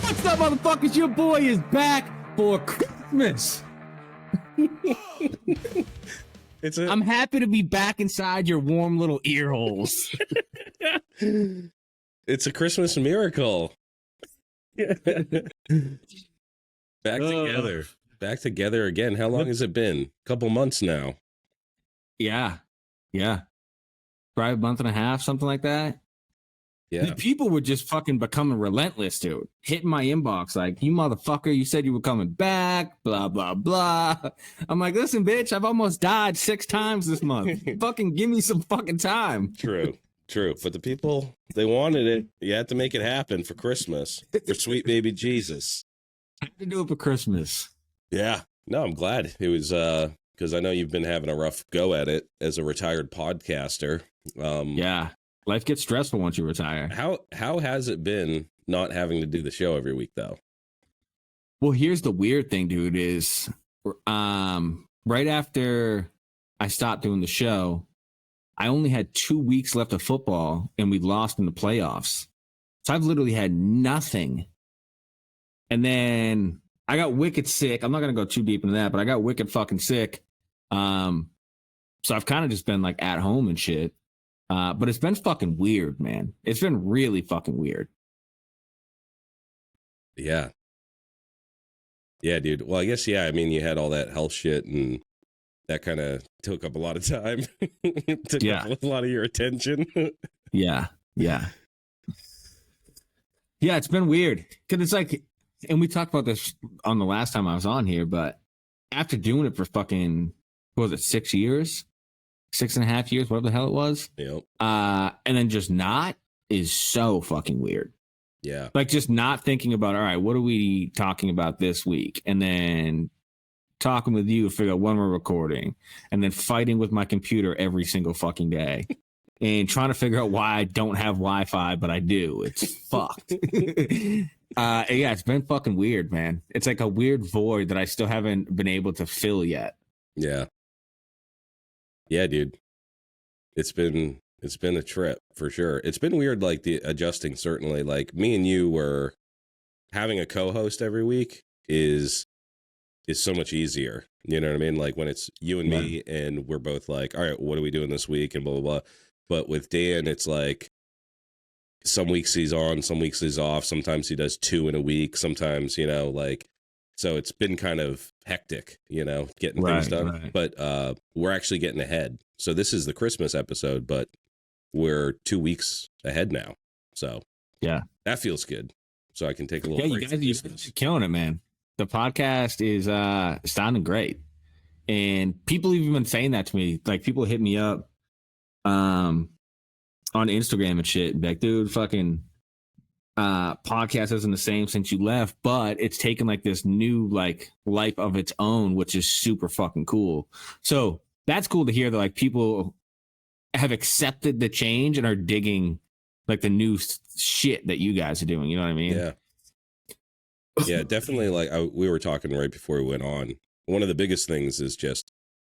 What's up, motherfuckers? Your boy is back for Christmas. I'm happy to be back inside your warm little ear holes. It's a Christmas miracle. Back together. Back together again. How long has it been? A couple months now. Yeah. Probably a month and a half, something like that. Yeah. People were just fucking becoming relentless, dude. Hitting my inbox like, you motherfucker, you said you were coming back, blah, blah, blah. I'm like, listen, bitch, I've almost died 6 times this month. Fucking give me some fucking time. True. But the people, they wanted it. You had to make it happen for Christmas. For sweet baby Jesus. I had to do it for Christmas. Yeah. No, I'm glad. It was, because I know you've been having a rough go at it as a retired podcaster. Yeah. Life gets stressful once you retire. How has it been not having to do the show every week, though? Well, here's the weird thing, dude, is right after I stopped doing the show, I only had 2 weeks left of football, and we lost in the playoffs. So I've literally had nothing. And then I got wicked sick. I'm not going to go too deep into that, but I got wicked fucking sick. So I've kind of just been like at home and shit. But it's been fucking weird, man. It's been really fucking weird. Yeah. Yeah, dude. Well, I guess, yeah. I mean, you had all that health shit and that kind of took up a lot of time. Took up a lot of your attention. Yeah. It's been weird. Because it's like, and we talked about this on the last time I was on here, but after doing it for fucking, what was it, 6 years? 6.5 years, whatever the hell it was. Yep. And then just not is so fucking weird. Yeah. Like just not thinking about, all right, what are we talking about this week? And then talking with you to figure out when we're recording, and then fighting with my computer every single fucking day and trying to figure out why I don't have Wi-Fi, but I do. It's fucked. Yeah, it's been fucking weird, man. It's like a weird void that I still haven't been able to fill yet. Yeah. Yeah, dude. It's been a trip for sure. It's been weird, like the adjusting, certainly. Like me and you were having a co-host every week is so much easier. You know what I mean? Like when it's you and me and we're both like, all right, what are we doing this week? And blah, blah, blah. But with Dan, it's like some weeks he's on, some weeks he's off. Sometimes he does 2 in a week. Sometimes, like, so it's been kind of hectic, getting things done. Right. But we're actually getting ahead. So this is the Christmas episode, but we're 2 weeks ahead now. So yeah, that feels good. So I can take a little break. You guys are killing it, man. The podcast is sounding great. And people have even been saying that to me. Like people hit me up on Instagram and shit. And be like, dude, fucking podcast isn't the same since you left, but it's taken like this new like life of its own, which is super fucking cool. So that's cool to hear that like people have accepted the change and are digging like the new shit that you guys are doing. You know what I mean? Yeah, definitely. Like we were talking right before we went on. One of the biggest things is just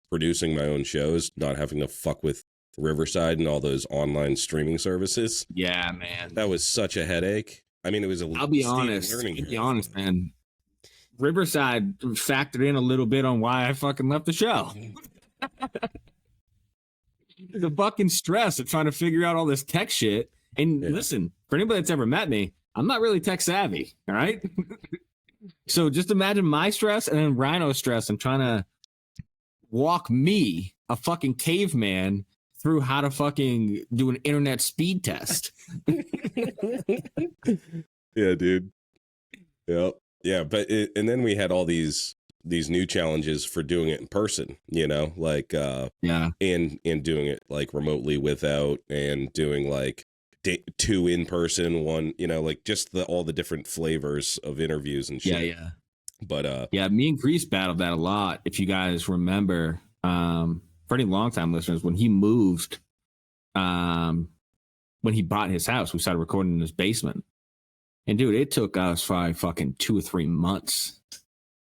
producing my own shows, not having to fuck with Riverside and all those online streaming services. Yeah, man. That was such a headache. I mean, it was I'll be honest, man. Riverside factored in a little bit on why I fucking left the show. The fucking stress of trying to figure out all this tech shit. And listen, for anybody that's ever met me, I'm not really tech savvy. All right. So just imagine my stress and then Rhino's stress and trying to walk me, a fucking caveman, through how to fucking do an internet speed test. Yeah, dude. Yep. Yeah. But and then we had all these new challenges for doing it in person, like, and doing it like remotely without, and doing like 2 in person, 1, like just all the different flavors of interviews and shit. Yeah. But, me and Grease battled that a lot. If you guys remember, for any long-time listeners, when he moved, when he bought his house, we started recording in his basement. And dude, it took us probably fucking 2 or 3 months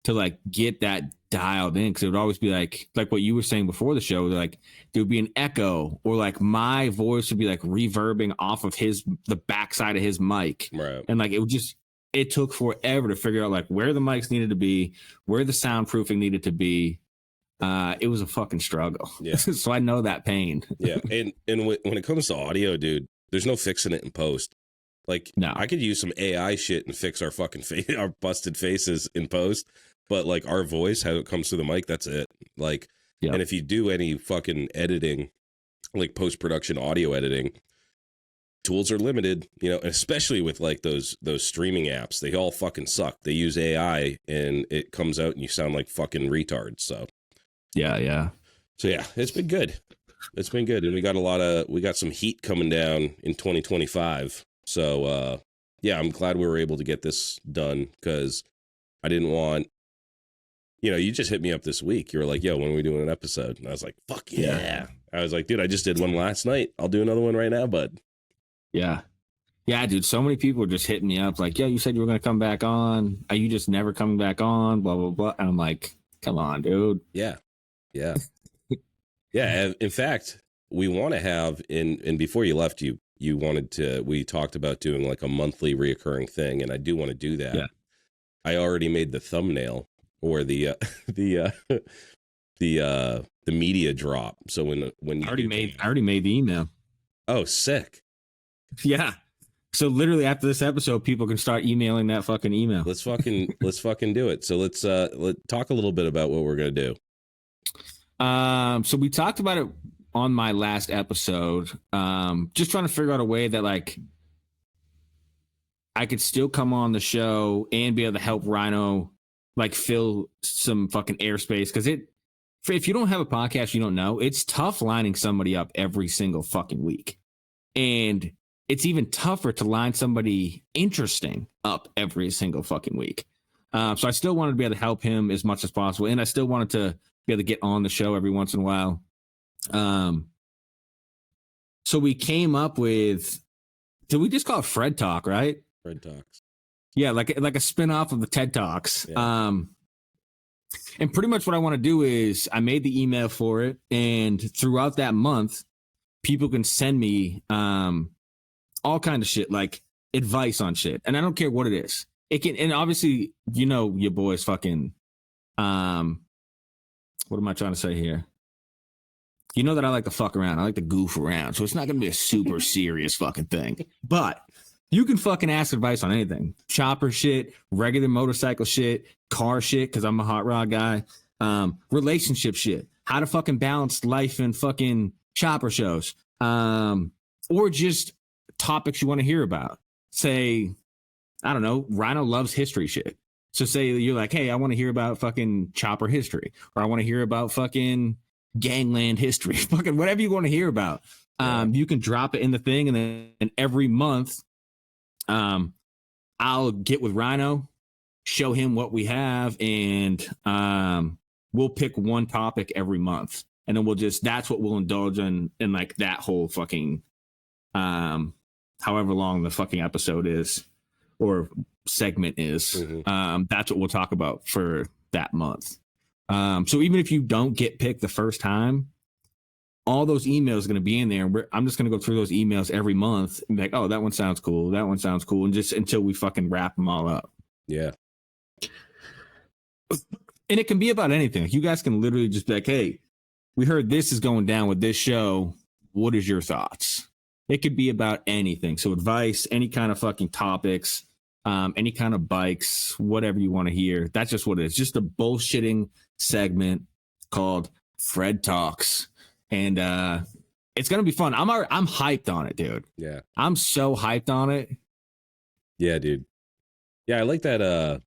to like get that dialed in because it would always be like what you were saying before the show, like there would be an echo or like my voice would be like reverbing off of the backside of his mic. Right. And like it took forever to figure out like where the mics needed to be, where the soundproofing needed to be. It was a fucking struggle. Yeah. So I know that pain. Yeah. And when it comes to audio, dude, there's no fixing it in post. Like, no. I could use some AI shit and fix our fucking our busted faces in post, but like our voice, how it comes through the mic, that's it. Like, yeah. And if you do any fucking editing, like post-production audio editing, tools are limited, especially with like those streaming apps. They all fucking suck. They use AI and it comes out and you sound like fucking retards. So yeah. So yeah, it's been good. It's been good. And we got some heat coming down in 2025. So yeah, I'm glad we were able to get this done because I didn't want, you just hit me up this week. You were like, yo, when are we doing an episode? And I was like, fuck yeah. I was like, dude, I just did one last night. I'll do another one right now, bud. Yeah. Yeah, dude. So many people are just hitting me up like, yeah, you said you were going to come back on. Are you just never coming back on? Blah, blah, blah. And I'm like, come on, dude. Yeah. Yeah. Yeah. In fact, we want to have and before you left, we talked about doing like a monthly reoccurring thing. And I do want to do that. Yeah. I already made the thumbnail or the media drop. So when you I already made the email. Oh, sick. Yeah. So literally after this episode, people can start emailing that fucking email. Let's fucking do it. So let's talk a little bit about what we're going to do. So we talked about it on my last episode. Just trying to figure out a way that like I could still come on the show and be able to help Rhino like fill some fucking airspace. Because if you don't have a podcast, you don't know, it's tough lining somebody up every single fucking week. And it's even tougher to line somebody interesting up every single fucking week. So I still wanted to be able to help him as much as possible. And I still wanted to be able to get on the show every once in a while. So we came up with, did we just call it Fred Talk, right? Fred Talks. Yeah, like a spinoff of the TED Talks. Yeah. And pretty much what I want to do is I made the email for it. And throughout that month, people can send me all kind of shit, like advice on shit. And I don't care what it is. It can, and obviously, your boys fucking, what am I trying to say here? You know that I like to fuck around. I like to goof around. So it's not going to be a super serious fucking thing. But you can fucking ask advice on anything. Chopper shit, regular motorcycle shit, car shit, because I'm a hot rod guy. Relationship shit. How to fucking balance life and fucking chopper shows. Or just topics you want to hear about. Say, I don't know, Rhino loves history shit. So say you're like, hey, I want to hear about fucking chopper history. Or I want to hear about fucking gangland history. Fucking whatever you want to hear about. You can drop it in the thing, and then every month, I'll get with Rhino, show him what we have, and we'll pick one topic every month. And then that's what we'll indulge in like that whole fucking, however long the fucking episode is or segment is. Mm-hmm. That's what we'll talk about for that month. So even if you don't get picked the first time, all those emails are going to be in there. And I'm just going to go through those emails every month and be like, oh, that one sounds cool. That one sounds cool. And just until we fucking wrap them all up. Yeah. And it can be about anything. You guys can literally just be like, hey, we heard this is going down with this show. What is your thoughts? It could be about anything. So advice, any kind of fucking topics, any kind of bikes, whatever you want to hear. That's just what it is. Just a bullshitting segment called Fred Talks. And it's going to be fun. I'm hyped on it, dude. Yeah. I'm so hyped on it. Yeah, dude. Yeah, I like that.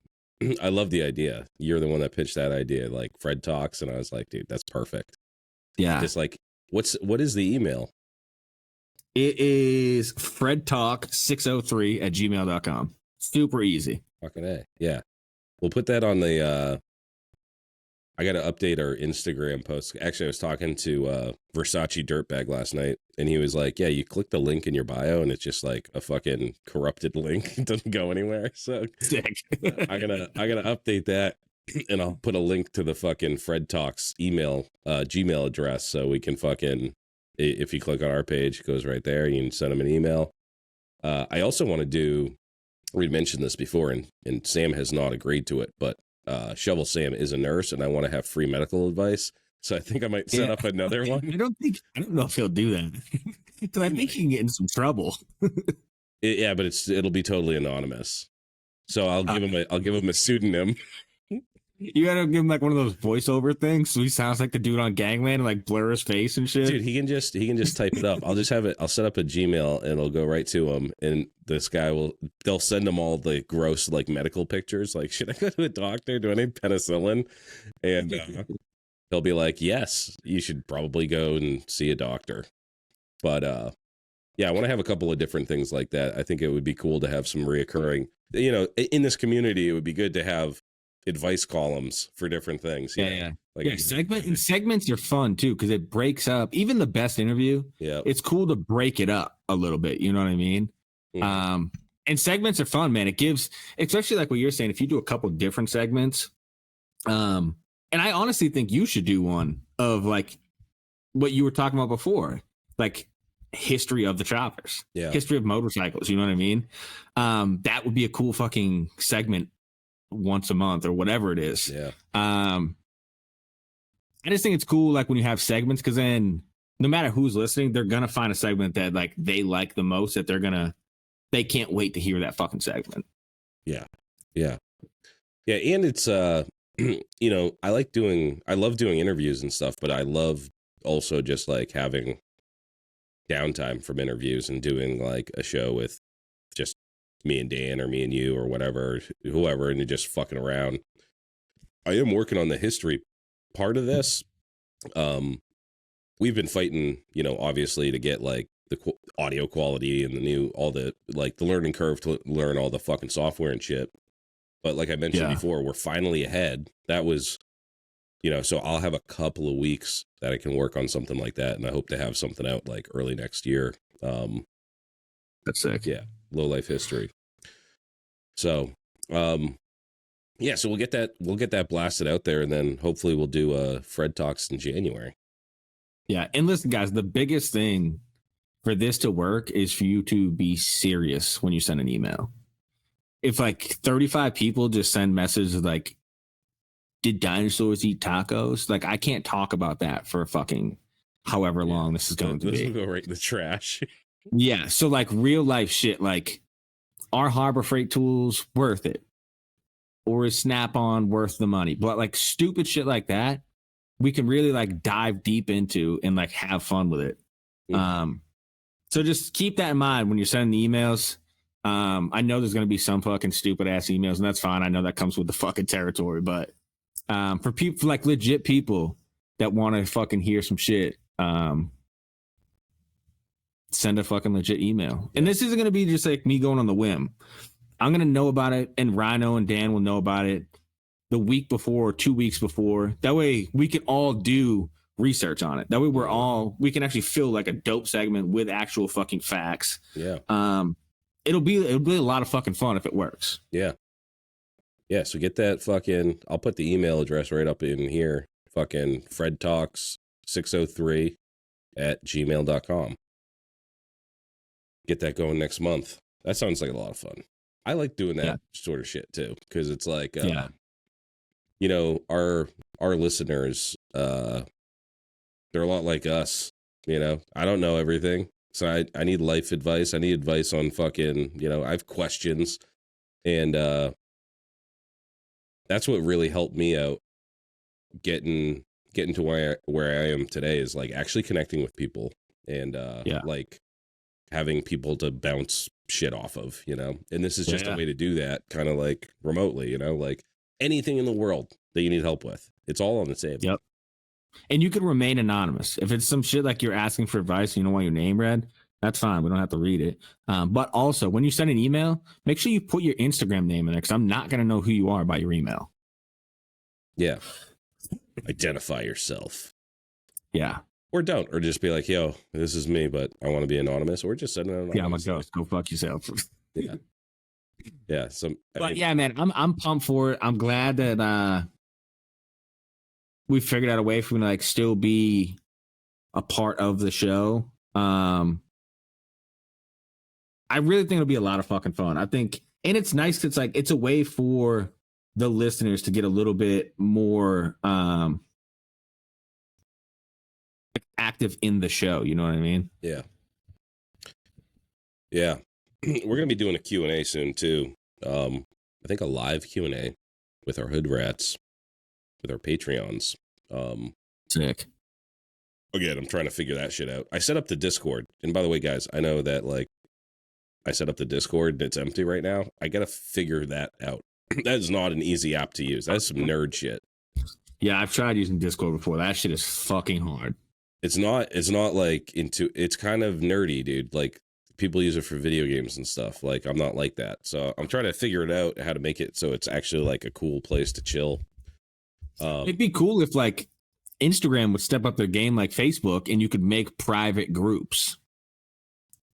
I love the idea. You're the one that pitched that idea, like Fred Talks. And I was like, dude, that's perfect. Yeah. Just like, what is the email? It is fredtalk603@gmail.com. Super easy. Fucking A. Yeah. We'll put that on the, I got to update our Instagram post. Actually, I was talking to Versace Dirtbag last night, and he was like, yeah, you click the link in your bio, and it's just like a fucking corrupted link. It doesn't go anywhere. So sick. I gotta update that. and I'll put a link to the fucking Fred Talks email, Gmail address, so we can fucking, if you click on our page, it goes right there. You can send them an email. I also want to do, we mentioned this before, and Sam has not agreed to it, but Shovel Sam is a nurse, and I want to have free medical advice. So I think I might set up another one. I don't know if he'll do that because I think he can get in some trouble. Yeah, but it'll be totally anonymous. So I'll give him a pseudonym. You gotta give him like one of those voiceover things, so he sounds like the dude on Gangland and like blur his face and shit. Dude, he can just type it up. I'll just have it. I'll set up a Gmail and it'll go right to him. And this guy they'll send him all the gross like medical pictures. Like, should I go to a doctor? Do I need penicillin? And he'll be like, yes, you should probably go and see a doctor. But yeah, I want to have a couple of different things like that. I think it would be cool to have some reoccurring. You know, in this community, it would be good to have advice columns for different things. Yeah. Like, segments are fun too because it breaks up even the best interview. Yeah, it's cool to break it up a little bit. You know what I mean? Mm-hmm. And segments are fun, man. It gives, especially like what you're saying, if you do a couple different segments. And I honestly think you should do one of like what you were talking about before, like history of the choppers, history of motorcycles. You know what I mean? That would be a cool fucking segment once a month or whatever it is. Yeah. I just think it's cool, like when you have segments, because then no matter who's listening, they're gonna find a segment that like they like the most, that they can't wait to hear that fucking segment. Yeah. And it's you know, I love doing interviews and stuff, but I love also just like having downtime from interviews and doing like a show with just me and Dan or me and you or whatever, whoever, and you're just fucking around. I am working on the history part of this. We've been fighting, you know, obviously to get like the audio quality and all the learning curve to learn all the fucking software and shit. But like I mentioned before, we're finally ahead. That was, you know, so I'll have a couple of weeks that I can work on something like that. And I hope to have something out like early next year. That's sick. Yeah. Lowlife history. So, yeah, so we'll get that blasted out there, and then hopefully we'll do Fred Talks in January. Yeah, and listen, guys, the biggest thing for this to work is for you to be serious when you send an email. If like 35 people just send messages like, "Did dinosaurs eat tacos?" Like, I can't talk about that for fucking however long this is going to be. This will go right in the trash. Yeah, so like real life shit, like, are Harbor Freight tools worth it? Or is Snap-on worth the money? But like stupid shit like that, we can really like dive deep into and like have fun with it. Mm-hmm. So just keep that in mind when you're sending emails. I know there's going to be some fucking stupid ass emails, and that's fine. I know that comes with the fucking territory, but for people, for like legit people that want to fucking hear some shit, send a fucking legit email. And this isn't going to be just like me going on the whim. I'm going to know about it, and Rhino and Dan will know about it the week before or 2 weeks before. That way we can all do research on it. That way we can actually fill like a dope segment with actual fucking facts. Yeah. It'll be a lot of fucking fun if it works. Yeah. Yeah. So get that fucking, I'll put the email address right up in here. Fucking Fred Talks 603 at gmail.com. Get that going next month. That sounds like a lot of fun. I like doing that sort of shit too, because it's like, you know, our listeners, they're a lot like us. You know, I don't know everything, so I need life advice. I need advice on fucking, you know, I have questions, and that's what really helped me out getting to where I am today, is like actually connecting with people and like having people to bounce shit off of, you know. And this is just a way to do that, kind of like remotely, you know, like anything in the world that you need help with, it's all on the table. Yep. And you can remain anonymous. If it's some shit like you're asking for advice and you don't want your name read, that's fine. We don't have to read it. But also, when you send an email, make sure you put your Instagram name in there, because I'm not going to know who you are by your email. Yeah. Identify yourself. Yeah. Or don't. Or just be like, yo, this is me, but I want to be anonymous. Or just send it anonymous. Yeah, I'm a ghost. Go fuck yourself. Yeah. Yeah. But yeah, man, I'm pumped for it. I'm glad that we figured out a way for me to like still be a part of the show. I really think it'll be a lot of fucking fun. I think, and it's nice 'cause it's like it's a way for the listeners to get a little bit more active in the show. You know what I mean? Yeah. Yeah. We're gonna be doing a Q&A soon too. I think a live Q&A with our hood rats, with our Patreons. Sick. Again, I'm trying to figure that shit out. I set up the Discord, and by the way, guys, I know that like I set up the Discord and it's empty right now. I gotta figure that out. That is not an easy app to use. That's some nerd shit. Yeah, I've tried using Discord before. That shit is fucking hard. It's not like it's kind of nerdy, dude. Like people use it for video games and stuff. Like I'm not like that. So I'm trying to figure it out how to make it so it's actually like a cool place to chill. It'd be cool if like Instagram would step up their game like Facebook and you could make private groups.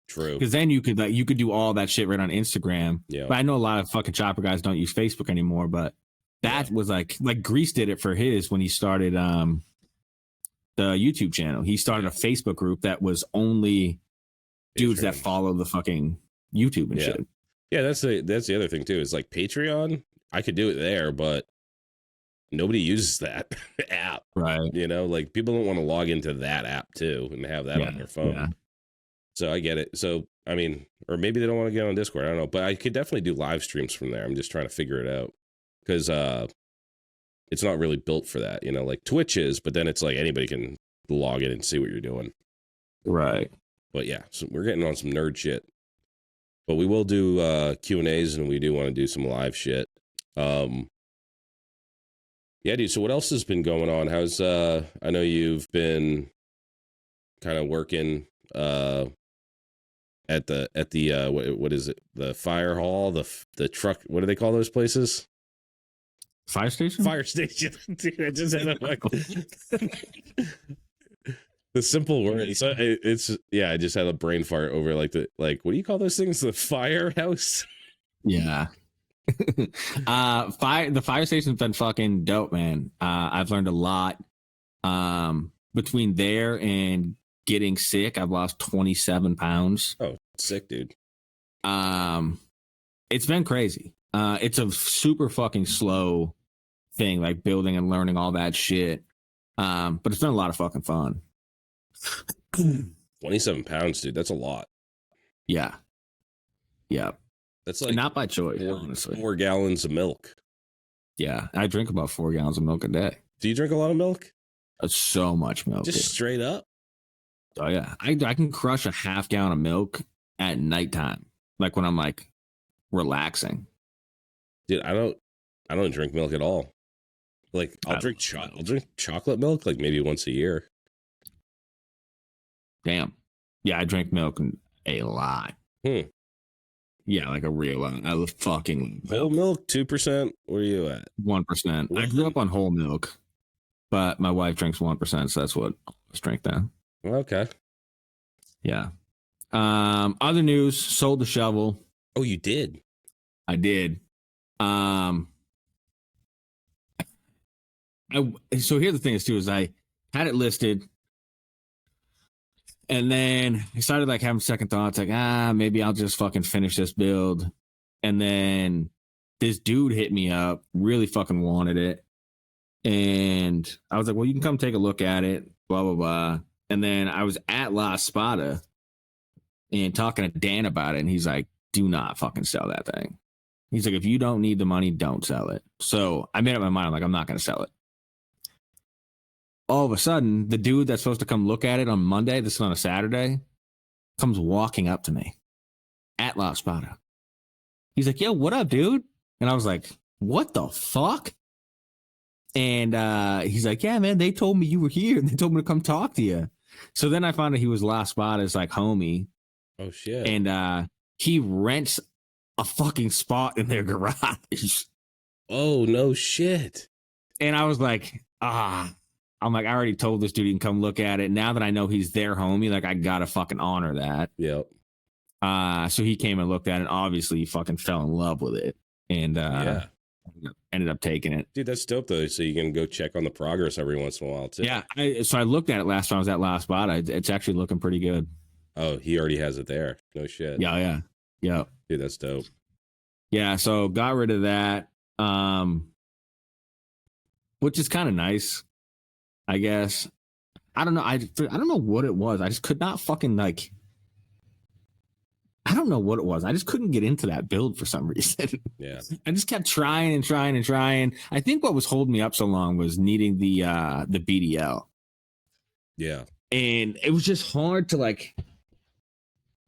True. Because then you could do all that shit right on Instagram. Yeah. But I know a lot of fucking chopper guys don't use Facebook anymore, but that was like Grease did it for his when he started the YouTube channel. He started a Facebook group that was only dudes that follow the fucking YouTube and shit. Yeah, that's the other thing too. Is like Patreon, I could do it there, but nobody uses that app. Right. You know, like people don't want to log into that app too and have that on their phone. Yeah. So I get it. So, I mean, or maybe they don't want to get on Discord. I don't know. But I could definitely do live streams from there. I'm just trying to figure it out. Because it's not really built for that. You know, like Twitch is, but then it's like anybody can log in and see what you're doing. Right. But yeah, so we're getting on some nerd shit. But we will do Q&As and we do want to do some live shit. Yeah, dude. So what else has been going on? How's I know you've been kind of working at the what is it? The fire hall, the truck, what do they call those places? Fire station? Fire station. Dude, I just had the simple word. It's yeah, I just had a brain fart over like what do you call those things? The firehouse? Yeah. The fire station's been fucking dope, man. I've learned a lot. Between there and getting sick, I've lost 27 pounds. Oh, sick, dude. It's been crazy. It's a super fucking slow thing, like building and learning all that shit. But it's been a lot of fucking fun. 27 pounds, dude. That's a lot. Yeah. Yeah. That's like not by choice, honestly. 4 gallons of milk. Yeah. I drink about 4 gallons of milk a day. Do you drink a lot of milk? That's so much milk. Just straight up? Oh, yeah. I can crush a half gallon of milk at nighttime. Like when I'm like relaxing. Dude, I don't drink milk at all. Like I'll drink chocolate milk like maybe once a year. Damn. Yeah, I drink milk a lot. Yeah, like a real lot. I love fucking whole milk, 2%. Where are you at? 1%. I grew up on whole milk, but my wife drinks 1%, so that's what I drink now. Okay. Yeah. Other news, sold the shovel. Oh, you did? I did. So here's the thing is too, is I had it listed and then I started like having second thoughts, like, maybe I'll just fucking finish this build. And then this dude hit me up, really fucking wanted it. And I was like, well, you can come take a look at it, blah, blah, blah. And then I was at La Spada and talking to Dan about it. And he's like, do not fucking sell that thing. He's like, if you don't need the money, don't sell it. So I made up my mind. I'm like, I'm not going to sell it. All of a sudden, the dude that's supposed to come look at it on Monday, this is on a Saturday, comes walking up to me at La Spada. He's like, yo, what up, dude? And I was like, what the fuck? And he's like, yeah, man, they told me you were here and they told me to come talk to you. So then I found out he was La Spada's like homie. Oh, shit. And he rents a fucking spot in their garage. Oh, no shit. And I was like, I'm like, I already told this dude he can come look at it. Now that I know he's their homie, like I gotta fucking honor that. Yep. So he came and looked at it. Obviously, he fucking fell in love with it. And yeah. ended up taking it. Dude, that's dope though. So you can go check on the progress every once in a while too. Yeah. So I looked at it last time I was at last spot. It's actually looking pretty good. Oh, he already has it there. No shit. Yeah. Dude, that's dope. Yeah. So got rid of that. Which is kind of nice, I guess. I don't know. I don't know what it was. I just could not fucking like. I don't know what it was. I just couldn't get into that build for some reason. Yeah. I just kept trying and trying and trying. I think what was holding me up so long was needing the BDL. Yeah. And it was just hard to like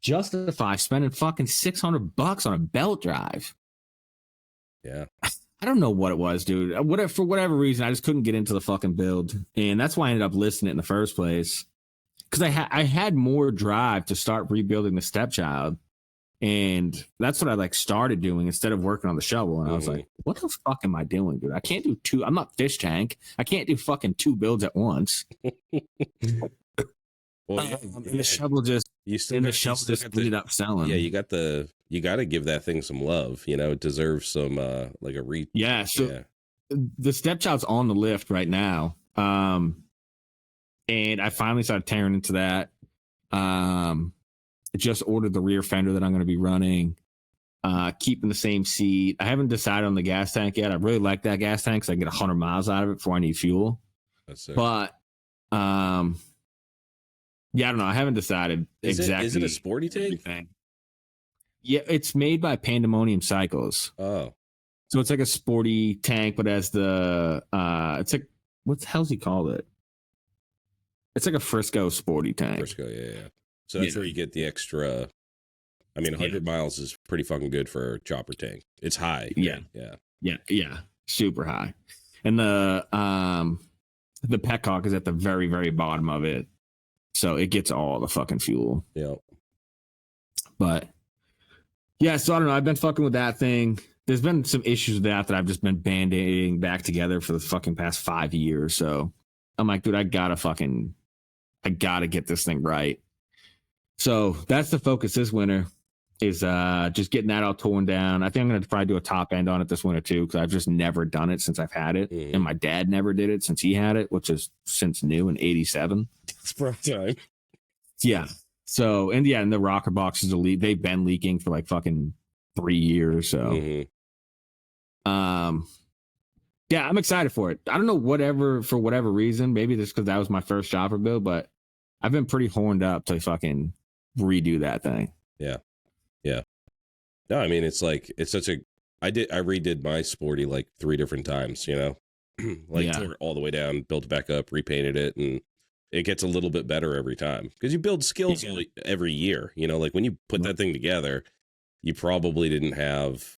justify spending fucking $600 on a belt drive. Yeah. I don't know what it was, dude. For whatever reason, I just couldn't get into the fucking build, and that's why I ended up listing it in the first place. Because I had more drive to start rebuilding the stepchild, and that's what I like started doing instead of working on the shovel. And I was like, "What the fuck am I doing, dude? I can't do two. I'm not Fish Tank. I can't do fucking two builds at once." Well, and the shovel just ended up selling. Yeah, you got to give that thing some love. You know, it deserves some like a re. Yeah. So the stepchild's on the lift right now. And I finally started tearing into that. I just ordered the rear fender that I'm going to be running. Keeping the same seat. I haven't decided on the gas tank yet. I really like that gas tank because I get 100 miles out of it before I need fuel. That's it. But yeah, I don't know. I haven't decided exactly. Is it a sporty tank? Everything. Yeah, it's made by Pandemonium Cycles. Oh, so it's like a sporty tank, but as the it's like what the hell's he called it? It's like a Frisco sporty tank. Frisco, yeah. So that's where you get the extra. I mean, 100 miles is pretty fucking good for a chopper tank. It's high. Yeah, super high. And the Petcock is at the very, very bottom of it, so it gets all the fucking fuel. Yeah. But yeah, so I don't know. I've been fucking with that thing. There's been some issues with that I've just been band-aiding back together for the fucking past 5 years. So I'm like, dude, I gotta get this thing right. So that's the focus this winter is just getting that all torn down. I think I'm going to probably do a top end on it this winter too, because I've just never done it since I've had it. And my dad never did it since he had it, which is since new in 87. It's prime time. Yeah. So, and the rocker boxes they've been leaking for like fucking 3 years. So, yeah, I'm excited for it. I don't know for whatever reason, maybe just because that was my first chopper build, but I've been pretty horned up to fucking redo that thing. Yeah. No, I mean, it's like, it's such a, I redid my sporty like 3 different times, you know, tore it all the way down, built it back up, repainted it, and it gets a little bit better every time because you build skills every year, you know, like when you put that thing together, you probably didn't have.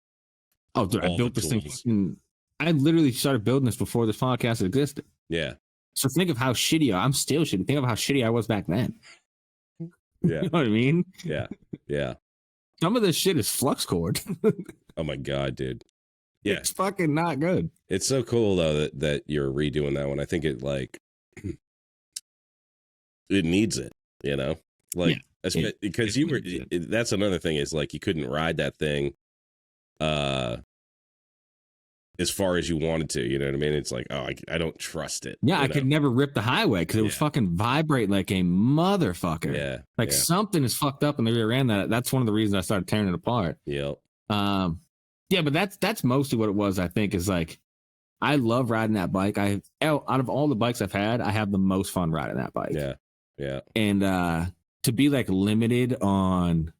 Oh, dude, I built this thing. I literally started building this before this podcast existed. Yeah. So think of how shitty I'm still shitty. Think of how shitty I was back then. Yeah. You know what I mean? Yeah. Some of this shit is flux cord. Oh my God, dude. Yeah. It's fucking not good. It's so cool though that you're redoing that one. I think it like it needs it, you know? Like because you were that's another thing is like you couldn't ride that thing as far as you wanted to, you know what I mean? It's like, oh, I don't trust it. Yeah, I could never rip the highway because it would fucking vibrate like a motherfucker. Yeah. Like something is fucked up in the rear end. That's one of the reasons I started tearing it apart. Yep. Yeah, but that's mostly what it was, I think, is like I love riding that bike. Out of all the bikes I've had, I have the most fun riding that bike. Yeah. Yeah. And to be like limited on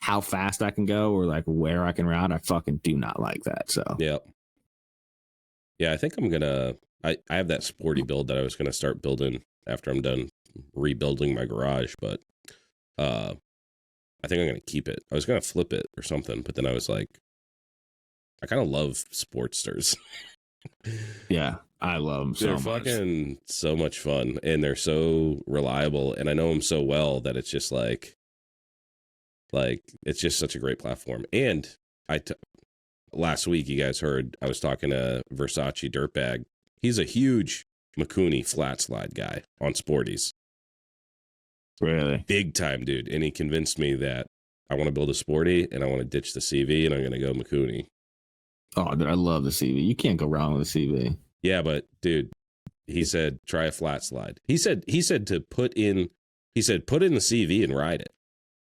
how fast I can go or like where I can ride, I fucking do not like that. So yeah, I think I'm gonna. I have that sporty build that I was gonna start building after I'm done rebuilding my garage, but I think I'm gonna keep it. I was gonna flip it or something, but then I was like, I kind of love Sportsters. Yeah, I love them so much. They're fucking so much fun, and they're so reliable, and I know them so well that it's just like it's just such a great platform. And last week you guys heard I was talking to Versace Dirtbag. He's a huge Mikuni flat slide guy on sporties. Really? Big time, dude. And he convinced me that I want to build a sporty and I want to ditch the CV and I'm going to go Mikuni. Oh, dude, I love the CV. You can't go wrong with the CV. Yeah, but dude, he said try a flat slide. He said to put in the CV and ride it,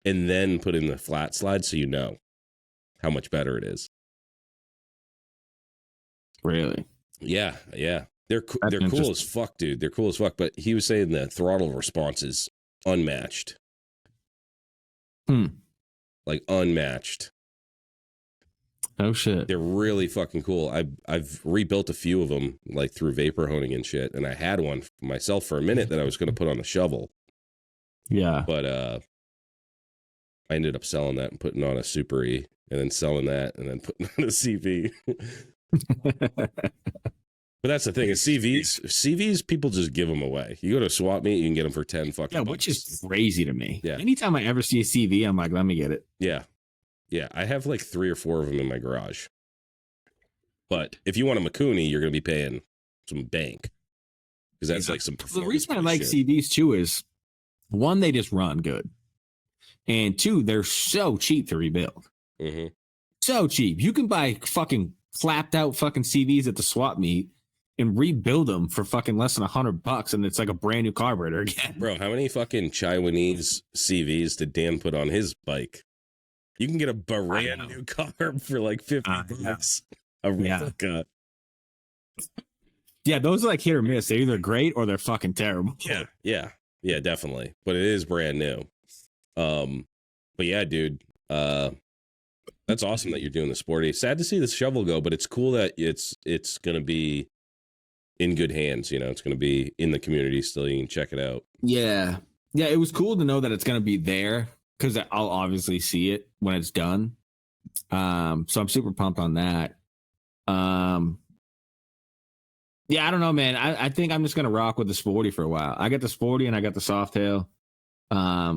and then put in the flat slide so you know how much better it is. Really? Yeah. They're cool as fuck, dude. They're cool as fuck. But he was saying the throttle response is unmatched. Like unmatched. Oh shit. They're really fucking cool. I've rebuilt a few of them like through vapor honing and shit, and I had one for myself for a minute that I was going to put on the shovel. Yeah. But I ended up selling that and putting on a Super E, and then selling that and then putting on a CV. But that's the thing is CVs people just give them away. You go to a swap meet, you can get them for 10 fucking bucks. Which is crazy to me. Yeah. Anytime I ever see a CV, I'm like, let me get it. Yeah. I have like 3 or 4 of them in my garage. But if you want a Makuni, you're going to be paying some bank because that's like some. The reason I like CVs too is 1, they just run good, and 2, they're so cheap to rebuild. Mm-hmm. So cheap. You can buy fucking flapped out fucking CVs at the swap meet and rebuild them for fucking less than $100, and it's like a brand new carburetor again. Bro, how many fucking Taiwanese CVs did Dan put on his bike? You can get a brand new carb for like $50. A replica. Yeah, those are like hit or miss. They're either great or they're fucking terrible. Yeah, definitely. But it is brand new. But yeah, dude. That's awesome that you're doing the sporty. Sad to see the shovel go, but it's cool that it's gonna be in good hands. You know, it's gonna be in the community still. You can check it out. Yeah, it was cool to know that it's gonna be there because I'll obviously see it when it's done. So I'm super pumped on that. Yeah, I don't know, man. I think I'm just gonna rock with the sporty for a while. I got the sporty and I got the Softail. I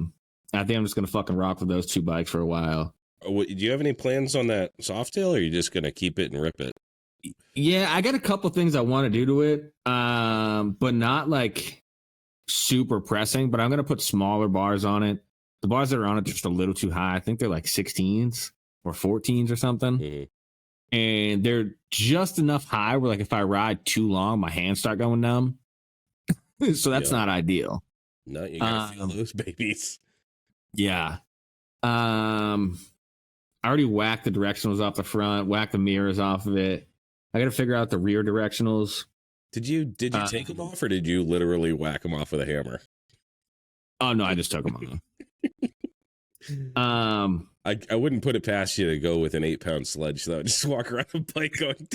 think I'm just gonna fucking rock with those 2 bikes for a while. Do you have any plans on that Softail, or are you just gonna keep it and rip it? Yeah, I got a couple things I want to do to it, but not like super pressing. But I'm gonna put smaller bars on it. The bars that are on it are just a little too high. I think they're like 16s or 14s or something. Mm-hmm. And they're just enough high where, like, if I ride too long, my hands start going numb. So that's not ideal. No, you gotta feel those babies. Yeah. I already whacked the directionals off the front, whacked the mirrors off of it. I got to figure out the rear directionals. Did you take them off, or did you literally whack them off with a hammer? Oh no, I just took them off. I wouldn't put it past you to go with an 8-pound sledge though. Just walk around the bike going.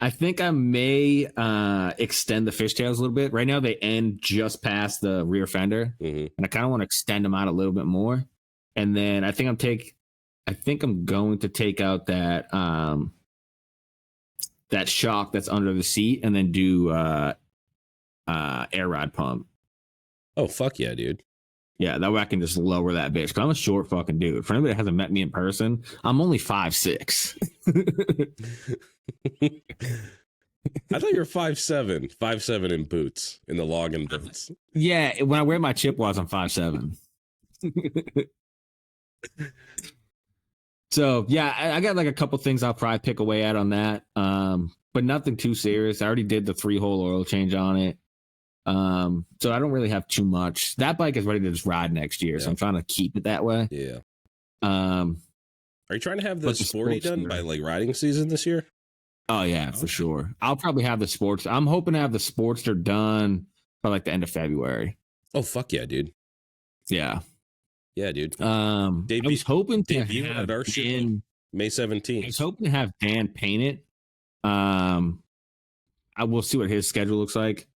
I think I may extend the fishtails a little bit. Right now they end just past the rear fender, and I kind of want to extend them out a little bit more. And then I think I'm going to take out that that shock that's under the seat, and then do air ride pump. Oh fuck yeah, dude! Yeah, that way I can just lower that bitch. Cause I'm a short fucking dude. For anybody that hasn't met me in person, I'm only 5'6". I thought you were 5'7" in boots, in the logging boots. Yeah, when I wear my Chippewas, I'm 5'7". So yeah, I got like a couple things I'll probably pick away at on that, but nothing too serious. I already did the 3-hole oil change on it, so I don't really have too much. That bike is ready to just ride next year, so I'm trying to keep it that way. Yeah. Are you trying to have the sporty done by like riding season this year? Oh yeah, for sure. I'll probably have the sports. I'm hoping to have the Sportster done by like the end of February. Oh fuck yeah, dude. Yeah. Yeah, dude. I was hoping to debut have at our show May 17th. I was hoping to have Dan paint it. I will see what his schedule looks like.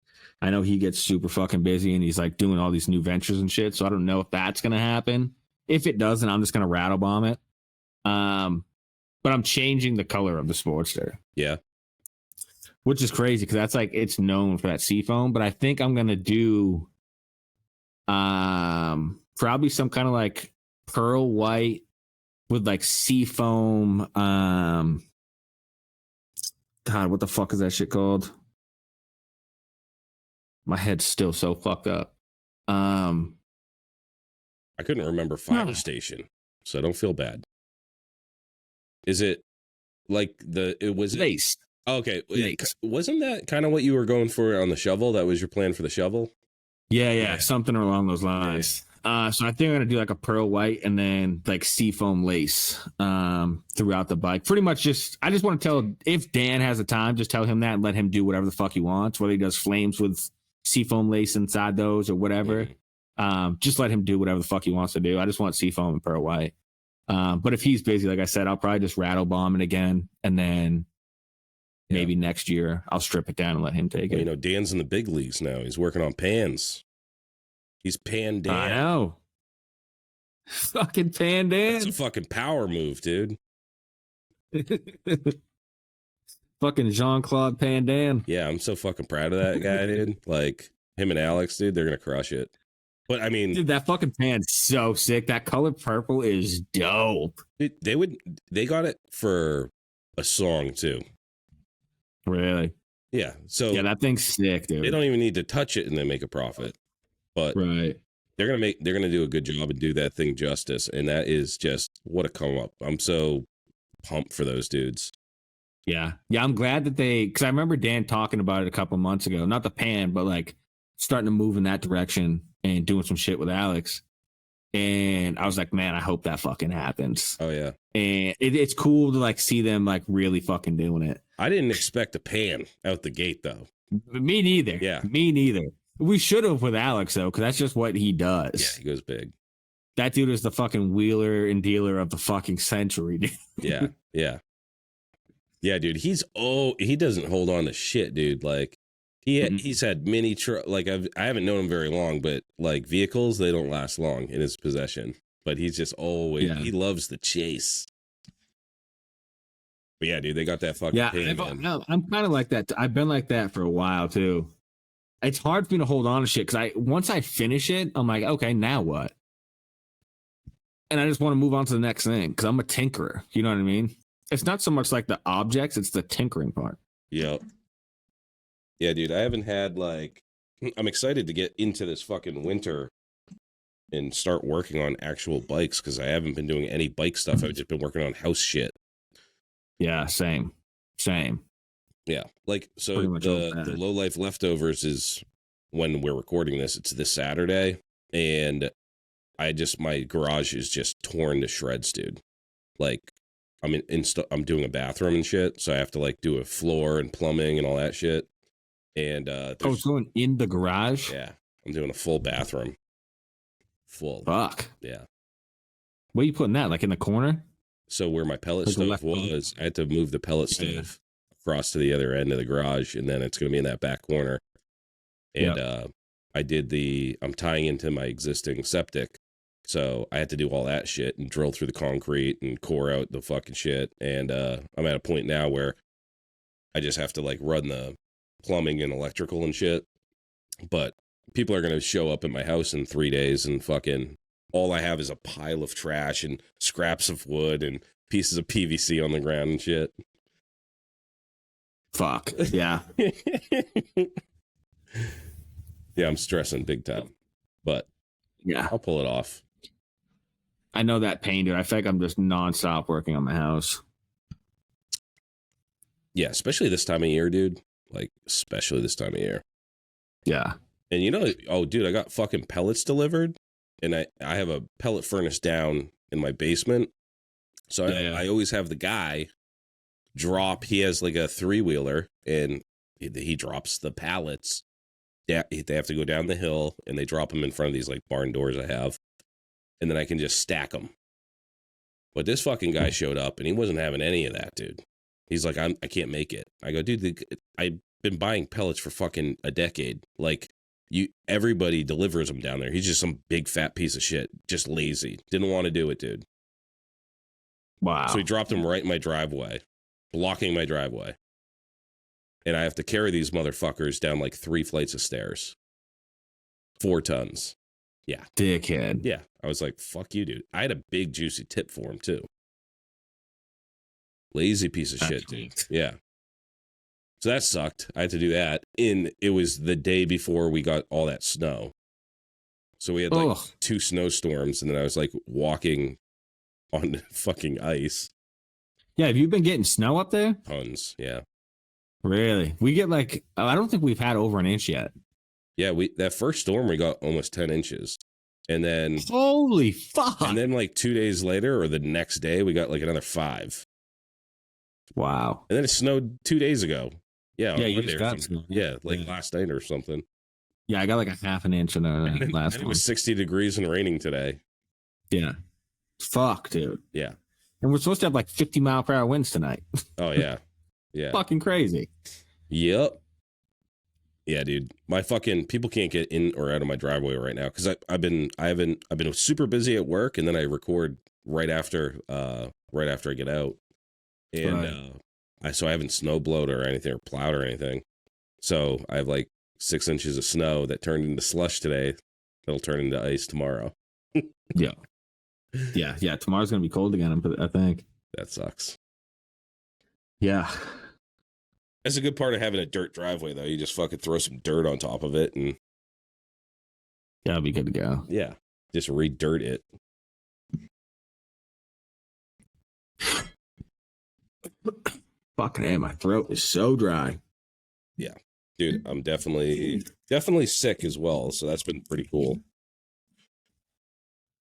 I know he gets super fucking busy and he's like doing all these new ventures and shit. So I don't know if that's gonna happen. If it doesn't, I'm just gonna rattle bomb it. But I'm changing the color of the Sportster. Yeah. Which is crazy because that's like it's known for that seafoam. But I think I'm gonna do probably some kind of like pearl white with like seafoam. God, what the fuck is that shit called? My head's still so fucked up. I couldn't remember Fire Station, so don't feel bad. Is it like it was lace? Okay, Lace. wasn't that kind of what you were going for on the shovel? That was your plan for the shovel? Yeah, something along those Yeah. lines. So I think I'm gonna do like a pearl white and then like seafoam lace throughout the bike. Pretty much I just want to tell, if Dan has the time, just tell him that and let him do whatever the fuck he wants, whether he does flames with seafoam lace inside those or whatever. Just let him do whatever the fuck he wants to do. I just want seafoam and pearl white. But if he's busy, like I said, I'll probably just rattle bomb it again, and then maybe next year I'll strip it down and let him take it. You know, Dan's in the big leagues now. He's working on pans. He's Pan Dan. I know. Fucking Pan Dan. That's a fucking power move, dude. Fucking Jean-Claude Pan Dan. Yeah, I'm so fucking proud of that guy, dude. Like, him and Alex, dude, they're gonna crush it. But I mean, dude, that fucking pan's so sick. That color purple is dope. They got it for a song too. Really? Yeah. So yeah, that thing's sick, dude. They don't even need to touch it and they make a profit. But right, they're gonna do a good job and do that thing justice. And that is just what a come up. I'm so pumped for those dudes. Yeah, I'm glad that because I remember Dan talking about it a couple months ago. Not the pan, but like starting to move in that direction and doing some shit with Alex. And I was like, man, I hope that fucking happens. Oh yeah. And it's cool to like see them like really fucking doing it. I didn't expect a pan out the gate though. Me neither. Yeah. Me neither. We should have with Alex though, because that's just what he does. Yeah, he goes big. That dude is the fucking wheeler and dealer of the fucking century, dude. Yeah. Yeah, dude. He doesn't hold on to shit, dude. Like he's had many like I haven't known him very long, but like vehicles, they don't last long in his possession. But he's just always he loves the chase. But yeah, dude, they got that fucking pan, man. I'm kind of like that. I've been like that for a while too. It's hard for me to hold on to shit because once I finish it, I'm like, okay, now what? And I just want to move on to the next thing because I'm a tinkerer. You know what I mean? It's not so much like the objects; it's the tinkering part. Yeah. Yeah, dude. I haven't had I'm excited to get into this fucking winter and start working on actual bikes because I haven't been doing any bike stuff. I've just been working on house shit. Yeah, same. Yeah, like so the Lowlife Leftovers is when we're recording this. It's this Saturday, and my garage is just torn to shreds, dude. Like I'm doing a bathroom and shit, so I have to like do a floor and plumbing and all that shit. And it's going in the garage. Yeah, I'm doing a full bathroom. Full. Fuck. Yeah. Where are you putting that? Like in the corner? So where my pellet stove was, I had to move the pellet stove across to the other end of the garage, and then it's going to be in that back corner. And I'm tying into my existing septic, so I had to do all that shit and drill through the concrete and core out the fucking shit. And I'm at a point now where I just have to like run the plumbing and electrical and shit. But people are going to show up at my house in 3 days, and fucking all I have is a pile of trash and scraps of wood and pieces of PVC on the ground and shit. Fuck. Yeah. Yeah, I'm stressing big time. But yeah, I'll pull it off. I know that pain, dude. I feel like I'm just nonstop working on my house. Yeah, especially this time of year, dude. Like, especially this time of year. Yeah. And you know, oh, dude, I got fucking pellets delivered. And I have a pellet furnace down in my basement. So I always have the guy drop. He has like a 3-wheeler, and he drops the pallets. They have to go down the hill, and they drop them in front of these like barn doors I have. And then I can just stack them. But this fucking guy showed up, and he wasn't having any of that, dude. He's like, I can't make it. I go, dude, I've been buying pellets for fucking a decade. Like, everybody delivers them down there. He's just some big fat piece of shit. Just lazy. Didn't want to do it, dude. Wow. So he dropped them right in my driveway, blocking my driveway. And I have to carry these motherfuckers down like 3 flights of stairs. 4 tons. Yeah. Dickhead. Yeah. I was like, fuck you, dude. I had a big juicy tip for him too. Lazy piece of shit, dude. Yeah. So that sucked. I had to do that. It was the day before we got all that snow. So we had like 2 snowstorms, and then I was like walking on fucking ice. Yeah, have you been getting snow up there? Tons. Yeah. Really? We get like, I don't think we've had over an inch yet. Yeah, that first storm we got almost 10 inches. And then Holy fuck. And then like 2 days later or the next day we got like another 5. Wow. And then it snowed 2 days ago. Yeah, you just got snow. Yeah, like last night or something. Yeah, I got like a half an inch in there last and it one. was 60 degrees and raining today. Yeah. Fuck, dude. Yeah. And we're supposed to have like 50-mile-per-hour winds tonight. Oh yeah. Yeah. Fucking crazy. Yep. Yeah, dude. My fucking people can't get in or out of my driveway right now because I've been super busy at work, and then I record right after I get out, and so I haven't snow blowed or anything or plowed or anything. So I have like 6 inches of snow that turned into slush today. That'll turn into ice tomorrow. Yeah. Yeah. Tomorrow's gonna be cold again, I think. That sucks. Yeah. That's a good part of having a dirt driveway, though. You just fucking throw some dirt on top of it, and yeah, it'll be good to go. Yeah, just re-dirt it. Fucking, my throat is so dry. Yeah, dude, I'm definitely sick as well, so that's been pretty cool.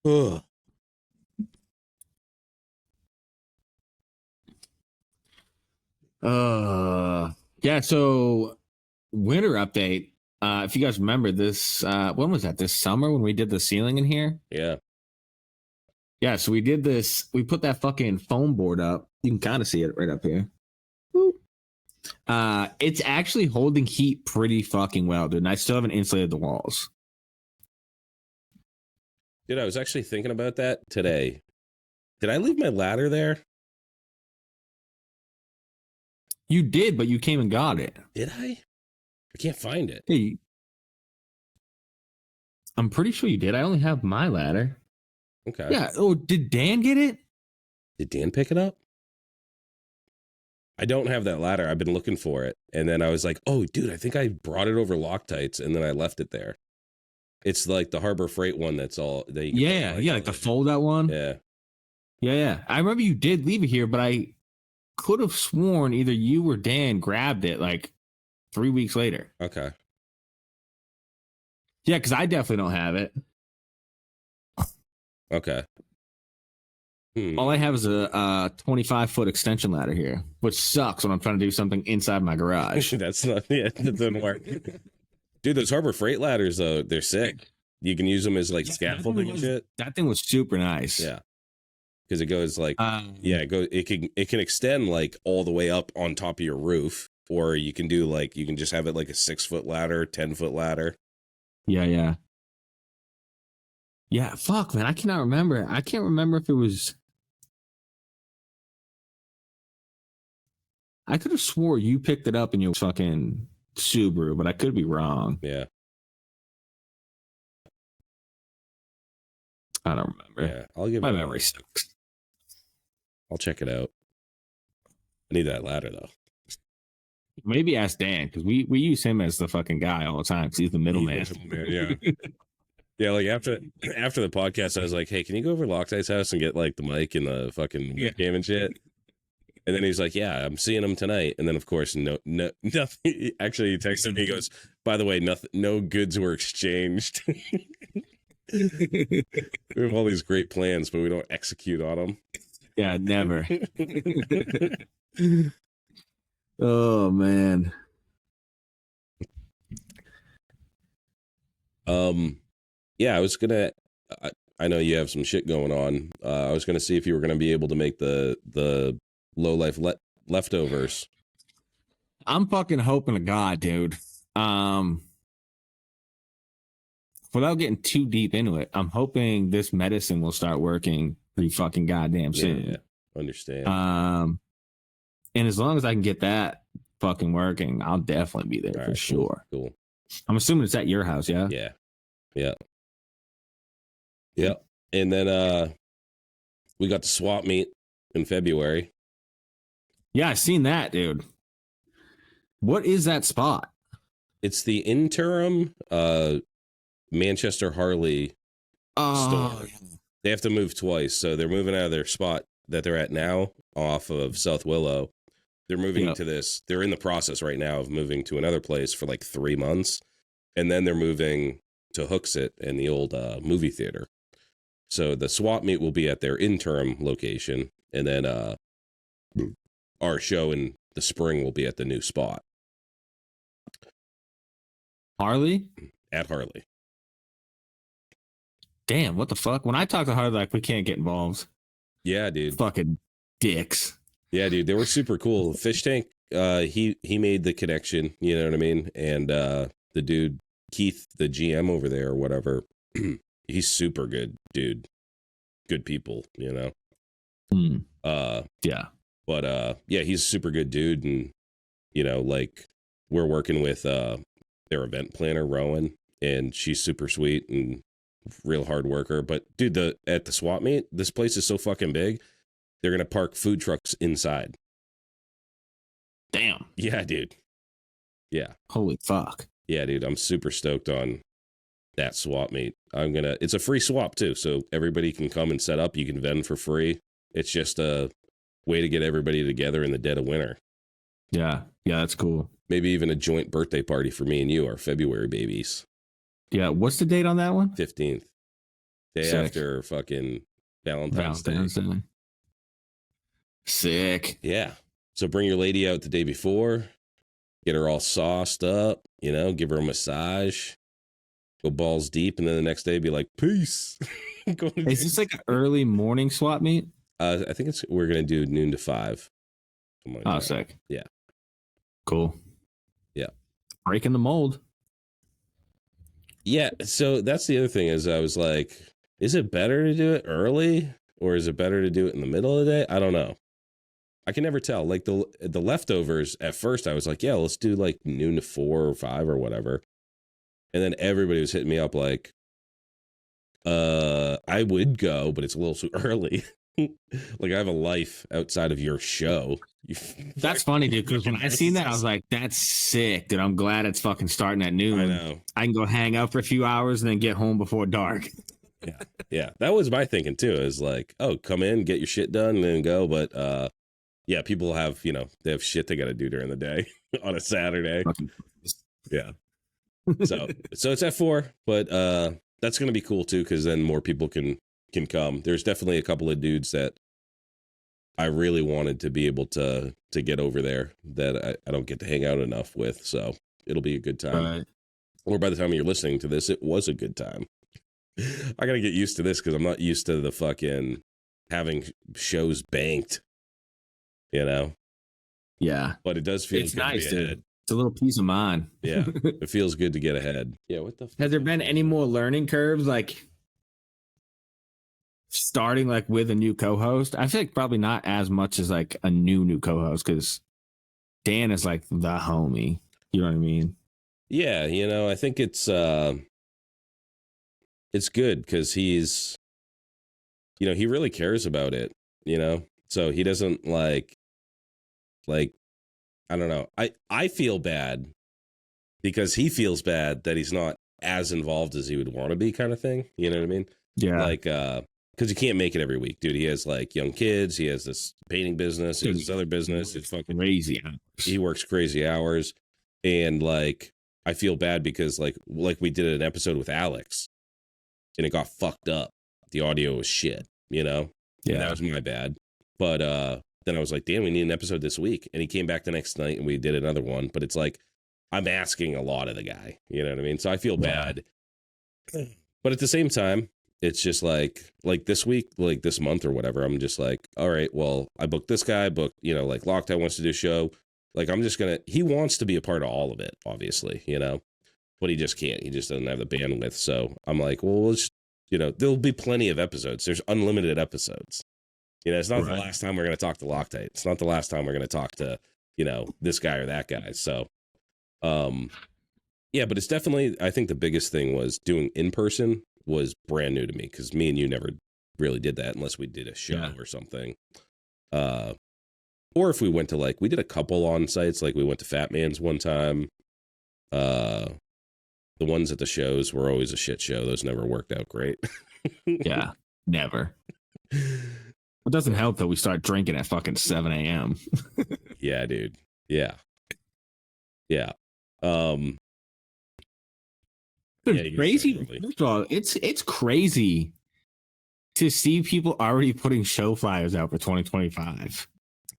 Ugh. Yeah, so winter update. If you guys remember this, when was that? This summer when we did the ceiling in here? Yeah. Yeah, so we did this. We put that fucking foam board up. You can kind of see it right up here. It's actually holding heat pretty fucking well, dude. And I still haven't insulated the walls. Dude, I was actually thinking about that today. Did I leave my ladder there? You did, but you came and got it. Did I? I can't find it. Hey, I'm pretty sure you did. I only have my ladder. Okay. Yeah. Oh, did Dan get it? Did Dan pick it up? I don't have that ladder. I've been looking for it. And then I was like, oh, dude, I think I brought it over Loctites, and then I left it there. It's like the Harbor Freight one that's all... That you can like the fold-out one? Yeah. Yeah. I remember you did leave it here, but I could have sworn either you or Dan grabbed it like 3 weeks later. Okay. Yeah, because I definitely don't have it. Okay. All I have is a 25-foot extension ladder here, which sucks when I'm trying to do something inside my garage. That's not... Yeah, that doesn't work. Dude, those Harbor Freight ladders, though, they're sick. You can use them as, like, scaffolding and shit. That thing was super nice. Yeah. Because it goes, like... it can extend, like, all the way up on top of your roof. Or you can do, like... You can just have it, like, a 6-foot ladder, 10-foot ladder. Yeah. Yeah, fuck, man. I cannot remember. I can't remember if it was... I could have swore you picked it up in your fucking Subaru, but I could be wrong. Yeah. I don't remember. Yeah, I'll give my memory sucks. I'll check it out. I need that ladder, though. Maybe ask Dan, because we use him as the fucking guy all the time, because he's the middleman. Yeah. Yeah, like after the podcast, I was like, hey, can you go over to Loctite's house and get, like, the mic and the fucking game and shit? And then he's like, yeah, I'm seeing him tonight. And then, of course, no, nothing. Actually, he texted me, he goes, by the way, no goods were exchanged. We have all these great plans, but we don't execute on them. Yeah, never. Oh, man. Yeah, I was going to... I know you have some shit going on. I was going to see if you were going to be able to make the Lowlife leftovers. I'm fucking hoping to God, dude. Without getting too deep into it, I'm hoping this medicine will start working pretty fucking goddamn soon. Yeah, understand. And as long as I can get that fucking working, I'll definitely be there for sure. Cool. I'm assuming it's at your house, yeah? Yeah. And then we got the swap meet in February. Yeah, I seen that, dude. What is that spot? It's the interim Manchester Harley store. They have to move twice, so they're moving out of their spot that they're at now off of South Willow. They're moving Yep. to this. They're in the process right now of moving to another place for like 3 months. And then they're moving to Hooksett in the old movie theater. So the swap meet will be at their interim location. And then our show in the spring will be at the new spot. Harley? At Harley. Damn, what the fuck? When I talk to Harley, like, we can't get involved. Yeah, dude. Fucking dicks. Yeah, dude. They were super cool. Fish Tank, he made the connection, you know what I mean? And the dude, Keith, the GM over there or whatever, he's super good, dude. Good people, you know? Yeah. But yeah, he's a super good dude. And, you know, like, we're working with their event planner, Rowan, and she's super sweet and real hard worker. But dude, at the swap meet, this place is so fucking big, they're gonna park food trucks inside. Damn. Yeah, dude. Yeah. Holy fuck. Yeah, dude. I'm super stoked on that swap meet. It's a free swap too, so everybody can come and set up. You can vend for free. It's just a way to get everybody together in the dead of winter. Yeah. Yeah, that's cool. Maybe even a joint birthday party for me and you, our February babies. Yeah. What's the date on that one? 15th. Day Sick. after fucking Valentine's Day. Sick. Yeah. So bring your lady out the day before, get her all sauced up, you know, give her a massage, go balls deep, and then the next day be like, peace. Is this like an early morning swap meet? I think we're going to do noon to 5. Like Oh, that. sick. Yeah. Cool. Yeah. Breaking the mold. Yeah. So that's the other thing is I was like, is it better to do it early or is it better to do it in the middle of the day? I don't know. I can never tell. Like the leftovers at first, I was like, yeah, let's do like noon to 4 or 5 or whatever. And then everybody was hitting me up like, I would go, but it's a little too early. Like I have a life outside of your show. That's funny, dude, because when I seen that, I was like, that's sick, dude. I'm glad it's fucking starting at noon. I know. I can go hang out for a few hours and then get home before dark. Yeah. Yeah. That was my thinking too, is like, oh, come in, get your shit done and then go. But yeah, people have, you know, they have shit they got to do during the day on a Saturday. Yeah. So it's at 4, but that's going to be cool too, because then more people can come. There's definitely a couple of dudes that I really wanted to be able to get over there that I don't get to hang out enough with. So it'll be a good time. Right. Or by the time you're listening to this, it was a good time. I got to get used to this because I'm not used to the fucking having shows banked, you know? Yeah. But it does feel it's good nice, to be ahead. dude. It's a little peace of mind. Yeah. It feels good to get ahead. Yeah. What the Has there been any more learning curves, like starting like with a new co-host? I feel like probably not as much as like a new co-host, because Dan is like the homie. You know what I mean? Yeah, you know, I think it's good because he's, you know, he really cares about it, you know? So he doesn't like, I don't know. I feel bad because he feels bad that he's not as involved as he would want to be, kind of thing. You know what I mean? Yeah. Like, because he can't make it every week, dude. He has like young kids. He has this painting business. He has this other business. It's fucking crazy. He works crazy hours. And like, I feel bad because like we did an episode with Alex and it got fucked up. The audio was shit, you know? Yeah. And that was my bad. But then I was like, damn, we need an episode this week. And he came back the next night and we did another one. But it's like, I'm asking a lot of the guy. You know what I mean? So I feel bad. But at the same time, it's just like this week, like this month or whatever, I'm just like, all right, well, I booked this guy, you know, like Lockdown wants to do a show. Like, I'm just he wants to be a part of all of it, obviously, you know, but he just can't. He just doesn't have the bandwidth. So I'm like, well, we'll just, you know, there'll be plenty of episodes. There's unlimited episodes. You know, it's not the last time we're going to talk to Loctite. It's not the last time we're going to talk to, you know, this guy or that guy. So, yeah, but it's definitely, I think the biggest thing was doing in person was brand new to me because me and you never really did that unless we did a show or something. Or if we went to we did a couple on sites, like we went to Fat Man's one time. The ones at the shows were always a shit show. Those never worked out great. Yeah, never. It doesn't help that we start drinking at fucking 7 a.m. Yeah, dude. Yeah. Yeah. Um, yeah, you Crazy. start early. First of all, it's crazy to see people already putting show flyers out for 2025.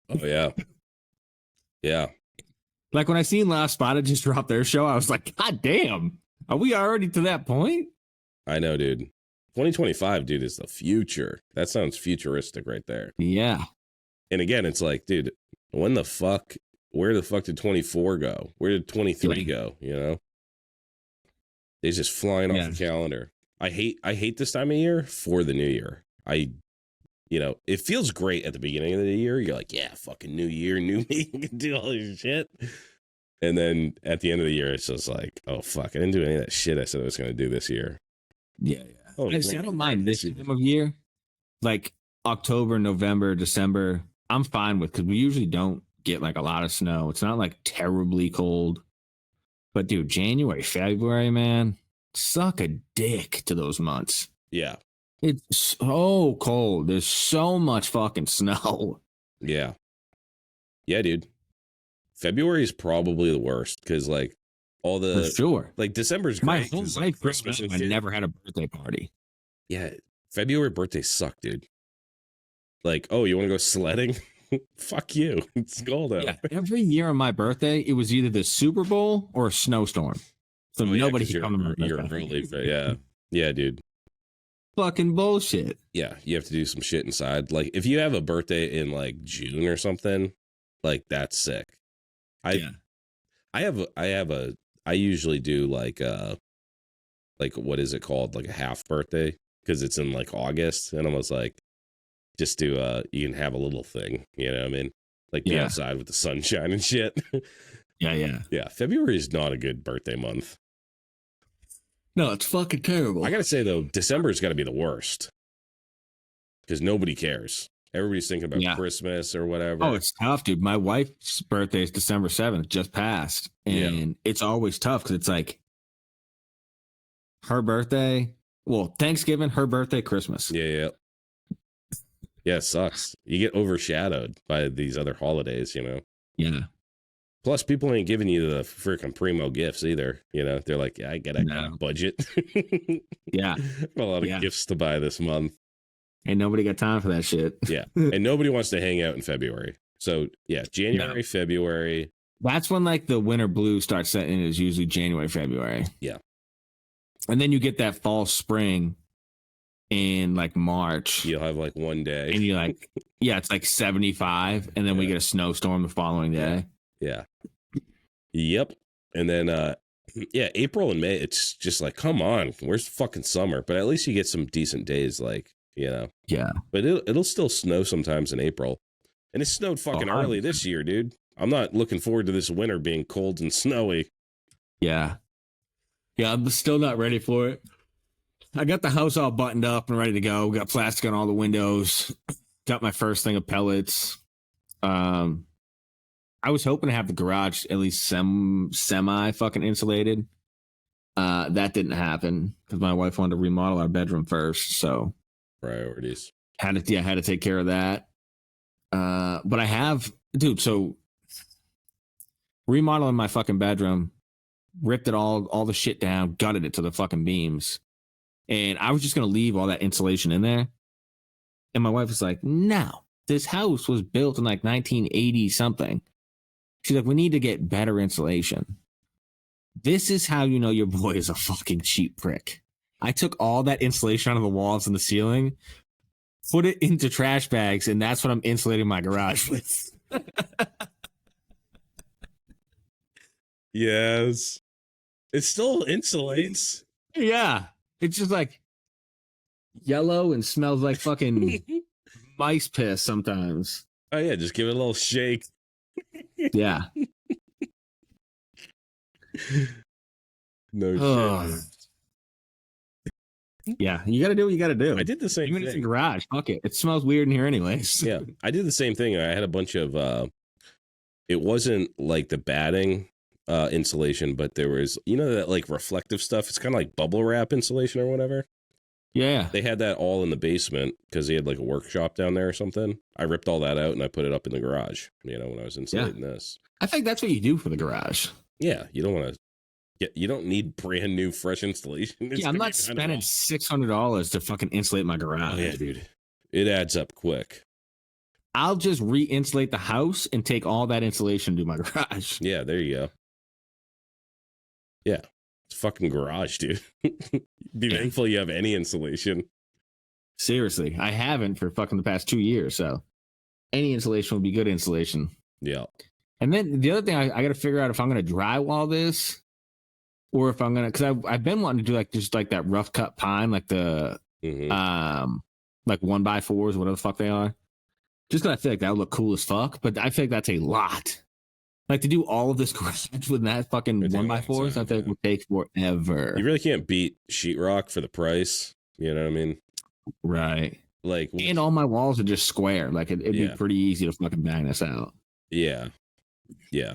Oh yeah. Yeah. Like when I seen Last Spotted just drop their show, I was like, God damn, are we already to that point? I know, dude. 2025, dude, is the future. That sounds futuristic right there. Yeah. And again, it's like, dude, where the fuck did 24 go? Where did 23 go? You know? They're just flying off the calendar. I hate this time of year for the new year. It feels great at the beginning of the year. You're like, yeah, fucking new year, new me, you can do all this shit. And then at the end of the year, it's just like, oh, fuck, I didn't do any of that shit I said I was going to do this year. Yeah. Oh, I don't mind this time of year. Like October, November, December, I'm fine with, because we usually don't get like a lot of snow. It's not like terribly cold. But dude, January, February, man, suck a dick to those months. Yeah. It's so cold. There's so much fucking snow. Yeah. Yeah, dude. February is probably the worst because like all the For sure. Like December's great. My whole like, life, Christmas, I never had a birthday party. Yeah, February birthdays suck, dude. Like, oh, you want to go sledding? Fuck you. It's cold out. Yeah, every year on my birthday, it was either the Super Bowl or a snowstorm. So nobody could come to my birthday. Yeah. Yeah, dude. Fucking bullshit. Yeah, you have to do some shit inside. Like, if you have a birthday in like June or something, like that's sick. I usually do like what is it called? Like a half birthday because it's in like August, and I was like, just do you can have a little thing, you know what I mean? Like be outside with the sunshine and shit. Yeah. February is not a good birthday month. No, it's fucking terrible. I gotta say though, December's got to be the worst because nobody cares. Everybody's thinking about Christmas or whatever. Oh, it's tough, dude. My wife's birthday is December 7th, just passed, and it's always tough because it's like her birthday. Well, Thanksgiving, her birthday, Christmas. Yeah. Yeah, it sucks. You get overshadowed by these other holidays, you know? Yeah. Plus, people ain't giving you the freaking primo gifts either. You know, they're like, yeah, I got a budget. Yeah. A lot of gifts to buy this month. Ain't nobody got time for that shit. Yeah. And nobody wants to hang out in February. So, yeah, January, February. That's when, like, the winter blues start setting in, is usually January, February. Yeah. And then you get that fall, spring in, like, March. You'll have, like, one day. And you're like, yeah, it's like 75. And then we get a snowstorm the following day. Yeah. Yep. And then, April and May, it's just like, come on, where's fucking summer? But at least you get some decent days, like, you know. Yeah. But it'll still snow sometimes in April. And it snowed fucking early this year, dude. I'm not looking forward to this winter being cold and snowy. Yeah. Yeah, I'm still not ready for it. I got the house all buttoned up and ready to go. Got plastic on all the windows. Got my first thing of pellets. I was hoping to have the garage at least semi fucking insulated. That didn't happen because my wife wanted to remodel our bedroom first. So priorities. Had to take care of that. But I have, dude. So remodeling my fucking bedroom, ripped it all the shit down, gutted it to the fucking beams, and I was just gonna leave all that insulation in there. And my wife was like, "No, this house was built in like 1980 something." She's like, "We need to get better insulation." This is how you know your boy is a fucking cheap prick. I took all that insulation out of the walls and the ceiling, put it into trash bags, and that's what I'm insulating my garage with. Yes. It still insulates. Yeah. It's just like yellow and smells like fucking mice piss sometimes. Oh, yeah. Just give it a little shake. Yeah. No shit. Yeah, you got to do what you got to do. I did the same thing. Even in the garage, fuck it. It smells weird in here anyways. Yeah, I did the same thing. I had a bunch of, it wasn't like the batting insulation, but there was, you know, that like reflective stuff. It's kind of like bubble wrap insulation or whatever. Yeah. They had that all in the basement because he had like a workshop down there or something. I ripped all that out and I put it up in the garage, when I was insulating this. I think that's what you do for the garage. Yeah, you don't want to you don't need brand new fresh installation. Yeah, I'm not spending $600 to fucking insulate my garage. Oh, yeah, dude. It adds up quick. I'll just re-insulate the house and take all that insulation to my garage. Yeah, there you go. Yeah. It's a fucking garage, dude. Be thankful you have any insulation. Seriously, I haven't for fucking the past 2 years, so any insulation would be good insulation. Yeah. And then the other thing, I got to figure out if I'm going to drywall this or if I'm going to, because I've been wanting to do like just like that rough cut pine, like the, like 1x4s, whatever the fuck they are. Just because I feel like that would look cool as fuck, but I feel like that's a lot. Like to do all of this garage with that fucking 1x4s, I think would take forever. You really can't beat sheetrock for the price. You know what I mean? Right. Like, and all my walls are just square. Like it'd be pretty easy to fucking bang this out. Yeah. Yeah.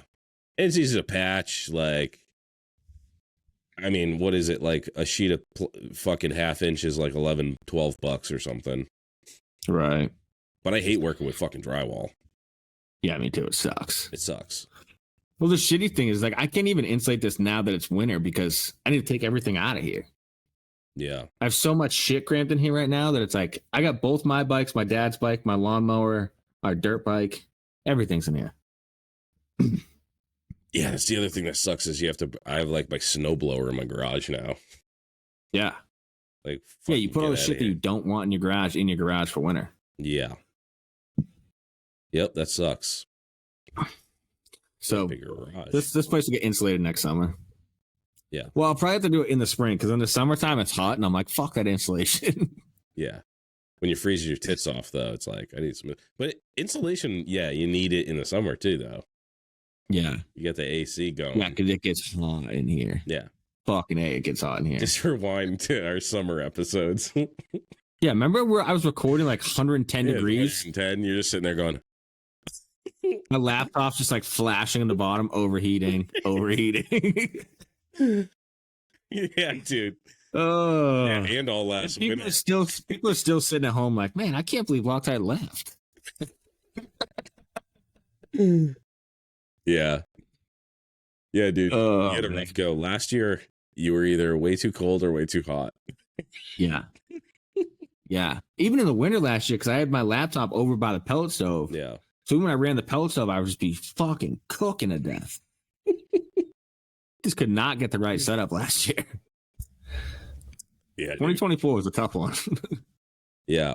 It's easy to patch. Like, I mean, what is it? Like a sheet of fucking half inch is like $11-12 or something. Right. But I hate working with fucking drywall. Yeah, me too. It sucks. It sucks. Well, the shitty thing is like I can't even insulate this now that it's winter because I need to take everything out of here. Yeah. I have so much shit cramped in here right now that it's like I got both my bikes, my dad's bike, my lawnmower, our dirt bike, everything's in here. Yeah, that's the other thing that sucks is I have like my snowblower in my garage now. Yeah. Like, yeah, you put all the shit that you don't want in your garage for winter. Yeah. Yep, that sucks. So this place will get insulated next summer. Yeah. Well, I'll probably have to do it in the spring because in the summertime it's hot and I'm like, fuck that insulation. Yeah. When you freeze your tits off, though, it's like, I need some. But insulation, yeah, you need it in the summer, too, though. Yeah. You got the AC going. Yeah, because it gets hot in here. Yeah. Fucking A, it gets hot in here. Just rewind to our summer episodes. Yeah, remember where I was recording like 110 degrees? 110, you're just sitting there going. My laptop's just like flashing in the bottom, overheating. Yeah, dude. Oh, yeah, and all last people are still sitting at home like, man, I can't believe Loctite left. Yeah, dude. You had a rough go. Last year, you were either way too cold or way too hot. Yeah. Yeah. Even in the winter last year, because I had my laptop over by the pellet stove. Yeah. So when I ran the pellet stove, I would just be fucking cooking to death. Just could not get the right setup last year. Yeah. 2024 was a tough one. Yeah.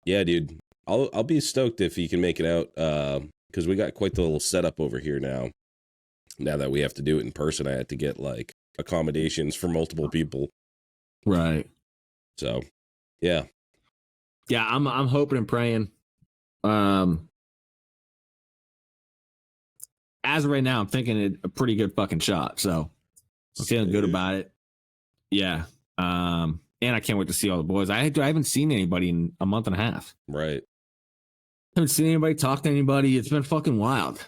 Yeah, dude. I'll be stoked if you can make it out. Because we got quite the little setup over here now. Now that we have to do it in person, I had to get like accommodations for multiple people. Right. So, yeah. Yeah, I'm hoping and praying. As of right now, I'm thinking it a pretty good fucking shot. So I'm feeling good about it. Yeah. And I can't wait to see all the boys. I haven't seen anybody in a month and a half. Right. Haven't seen anybody, talk to anybody. It's been fucking wild.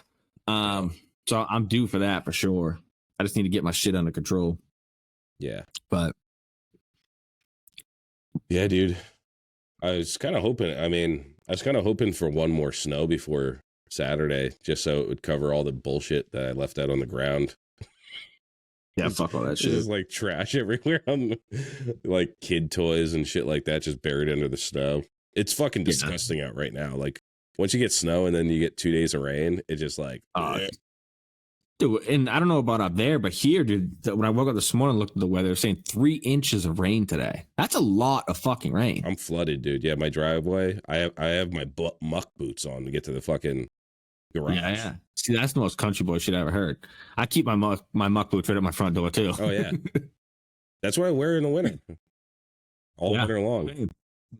So I'm due for that for sure. I just need to get my shit under control. Yeah. But yeah, dude. I was kind of hoping for one more snow before Saturday, just so it would cover all the bullshit that I left out on the ground. Yeah, fuck all that shit. There's like trash everywhere on like kid toys and shit like that, just buried under the snow. It's fucking disgusting out right now. Like once you get snow and then you get 2 days of rain, it's just like, dude. And I don't know about up there, but here, dude, when I woke up this morning and looked at the weather, they're saying 3 inches of rain today. That's a lot of fucking rain. I'm flooded, dude. Yeah, my driveway. I have my muck boots on to get to the fucking garage. Yeah. See, that's the most country boy shit I ever heard. I keep my muck boots right at my front door too. Oh yeah, that's what I wear in the winter, all winter long.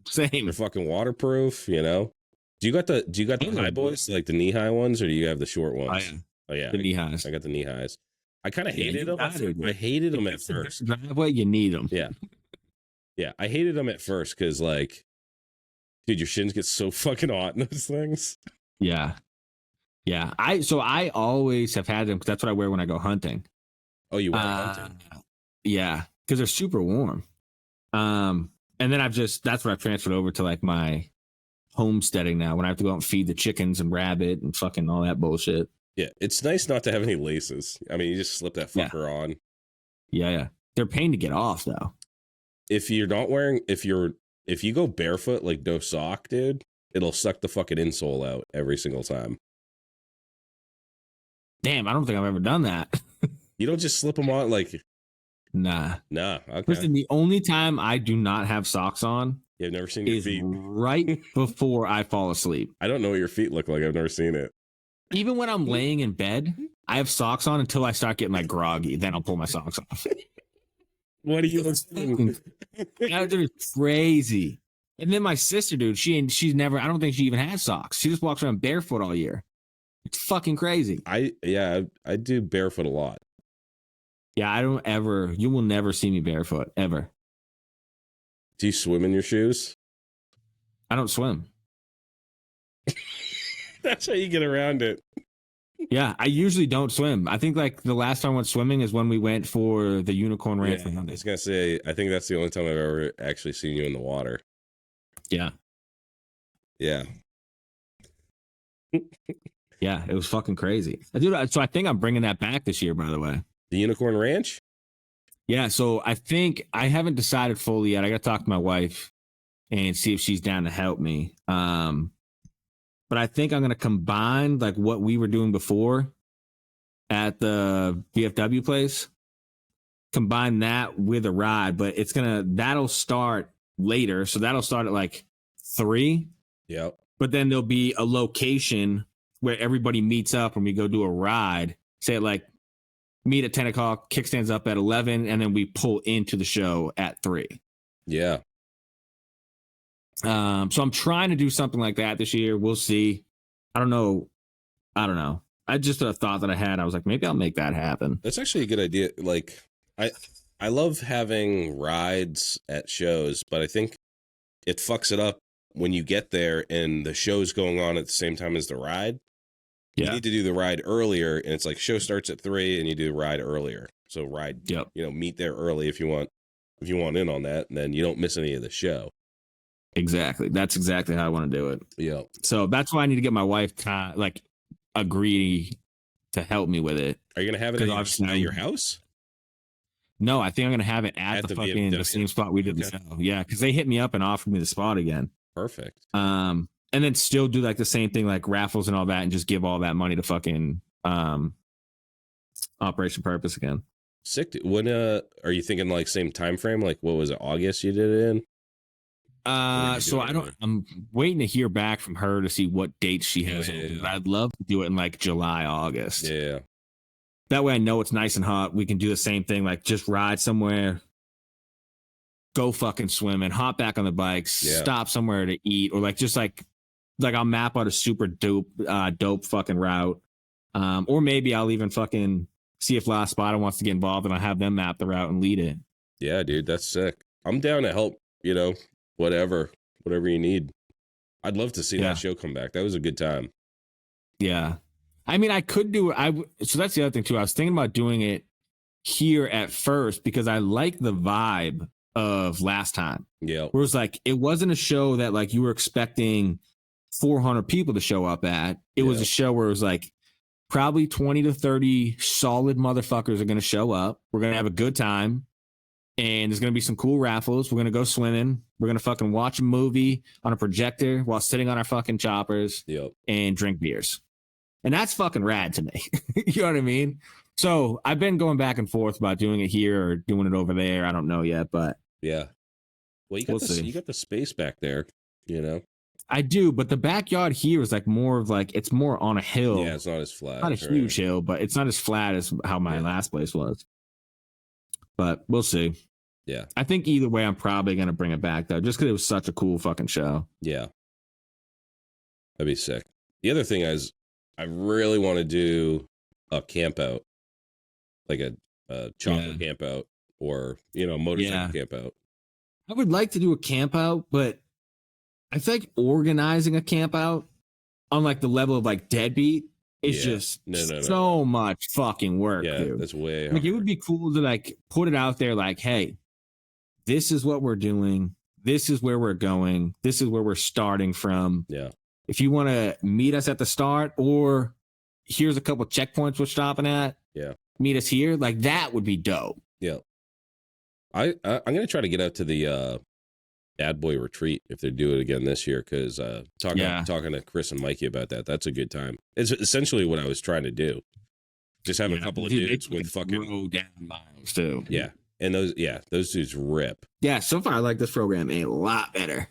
Same. They're fucking waterproof. You know. Do you got the high boys, like the knee high ones, or do you have the short ones? Oh yeah, the knee highs. I got the knee highs. I kind of hated them. I hated them at first. Driveway, you need them. Yeah. I hated them at first because, like, dude, your shins get so fucking hot in those things. Yeah. I always have had them because that's what I wear when I go hunting. Oh, you wear hunting? Yeah, because they're super warm. And And then that's what I've transferred over to like my homesteading now when I have to go out and feed the chickens and rabbit and fucking all that bullshit. Yeah, it's nice not to have any laces. I mean, you just slip that fucker on. Yeah. They're a pain to get off though. If you're not wearing, if you go barefoot, like no sock, dude, it'll suck the fucking insole out every single time. Damn, I don't think I've ever done that. You don't just slip them on like. Nah. Okay. Listen, the only time I do not have socks on I've never seen your is feet right before I fall asleep. I don't know what your feet look like. I've never seen it. Even when I'm laying in bed, I have socks on until I start getting like groggy. Then I'll pull my socks off. What are you doing? It's crazy. And then my sister, dude, she's never. I don't think she even has socks. She just walks around barefoot all year. It's fucking crazy. I do barefoot a lot. Yeah, I don't ever. You will never see me barefoot ever. Do you swim in your shoes? I don't swim. That's how you get around it. Yeah, I usually don't swim. I think like the last time I went swimming is when we went for the Unicorn Ranch. Yeah, I was gonna say, I think that's the only time I've ever actually seen you in the water. Yeah. Yeah. Yeah, it was fucking crazy. Dude, so I think I'm bringing that back this year, by the way. The Unicorn Ranch? Yeah, so I think I haven't decided fully yet. I got to talk to my wife and see if she's down to help me. But I think I'm going to combine like what we were doing before at the VFW place, combine that with a ride, but that'll start later. So that'll start at like 3. Yep. But then there'll be a location where everybody meets up and we go do a ride. Say like meet at 10 o'clock, kickstands up at 11, and then we pull into the show at 3. Yeah. So I'm trying to do something like that this year. We'll see. I don't know. I just a thought that I had. I was like, maybe I'll make that happen. That's actually a good idea. Like, I love having rides at shows, but I think it fucks it up when you get there and the show's going on at the same time as the ride. Yeah. You need to do the ride earlier, and it's like show starts at 3 and you do the ride earlier. So ride, meet there early if you want in on that, and then you don't miss any of the show. Exactly. That's exactly how I want to do it. Yeah. So that's why I need to get my wife to like agree to help me with it. Are you going to have it at your house? No, I think I'm going to have it at the same spot we did the show. Yeah, because they hit me up and offered me the spot again. Perfect. And then still do like the same thing, like raffles and all that, and just give all that money to fucking Operation Purpose again. Sick. When are you thinking like same time frame? Like what was it, August you did it in? So I'm waiting to hear back from her to see what dates she has. But I'd love to do it in like July, August. Yeah. That way I know it's nice and hot. We can do the same thing, like just ride somewhere, go fucking swim and hop back on the bikes, stop somewhere to eat, or like just like I'll map out a super dope fucking route. Or maybe I'll even fucking see if Last Spotter wants to get involved and I'll have them map the route and lead it. Yeah, dude, that's sick. I'm down to help, whatever you need. I'd love to see that show come back. That was a good time. Yeah. I mean, I could do it. So that's the other thing too. I was thinking about doing it here at first because I like the vibe of last time. Yeah. Where it was like, it wasn't a show that like you were expecting 400 people to show up at. It was a show where it was like probably 20 to 30 solid motherfuckers are going to show up. We're going to have a good time. And there's going to be some cool raffles. We're going to go swimming. We're going to fucking watch a movie on a projector while sitting on our fucking choppers and drink beers. And that's fucking rad to me. You know what I mean? So I've been going back and forth about doing it here or doing it over there. I don't know yet, but yeah. Well, you got the space back there, I do, but the backyard here is like more of like, it's more on a hill. Yeah, it's not as flat. Not a huge hill, but it's not as flat as how my last place was. But we'll see. Yeah. I think either way, I'm probably going to bring it back, though, just because it was such a cool fucking show. Yeah. That'd be sick. The other thing is, I really want to do a camp out, like a chopper camp out or, a motorcycle camp out. I would like to do a camp out, but I feel like organizing a camp out on like the level of like Deadbeat is just so much fucking work. Yeah, dude. That's way like it would be cool to like put it out there like, hey, this is what we're doing. this is where we're going. This is where we're starting from. Yeah. If you want to meet us at the start, or here's a couple checkpoints we're stopping at. Yeah. Meet us here. Like that would be dope. Yeah. I'm gonna try to get out to the Bad Boy Retreat if they do it again this year, because talking to Chris and Mikey about that, that's a good time. It's essentially what I was trying to do. Just have a couple of dudes with fucking roll down miles too. Yeah. And those dudes rip. Yeah, so far I like this program a lot better.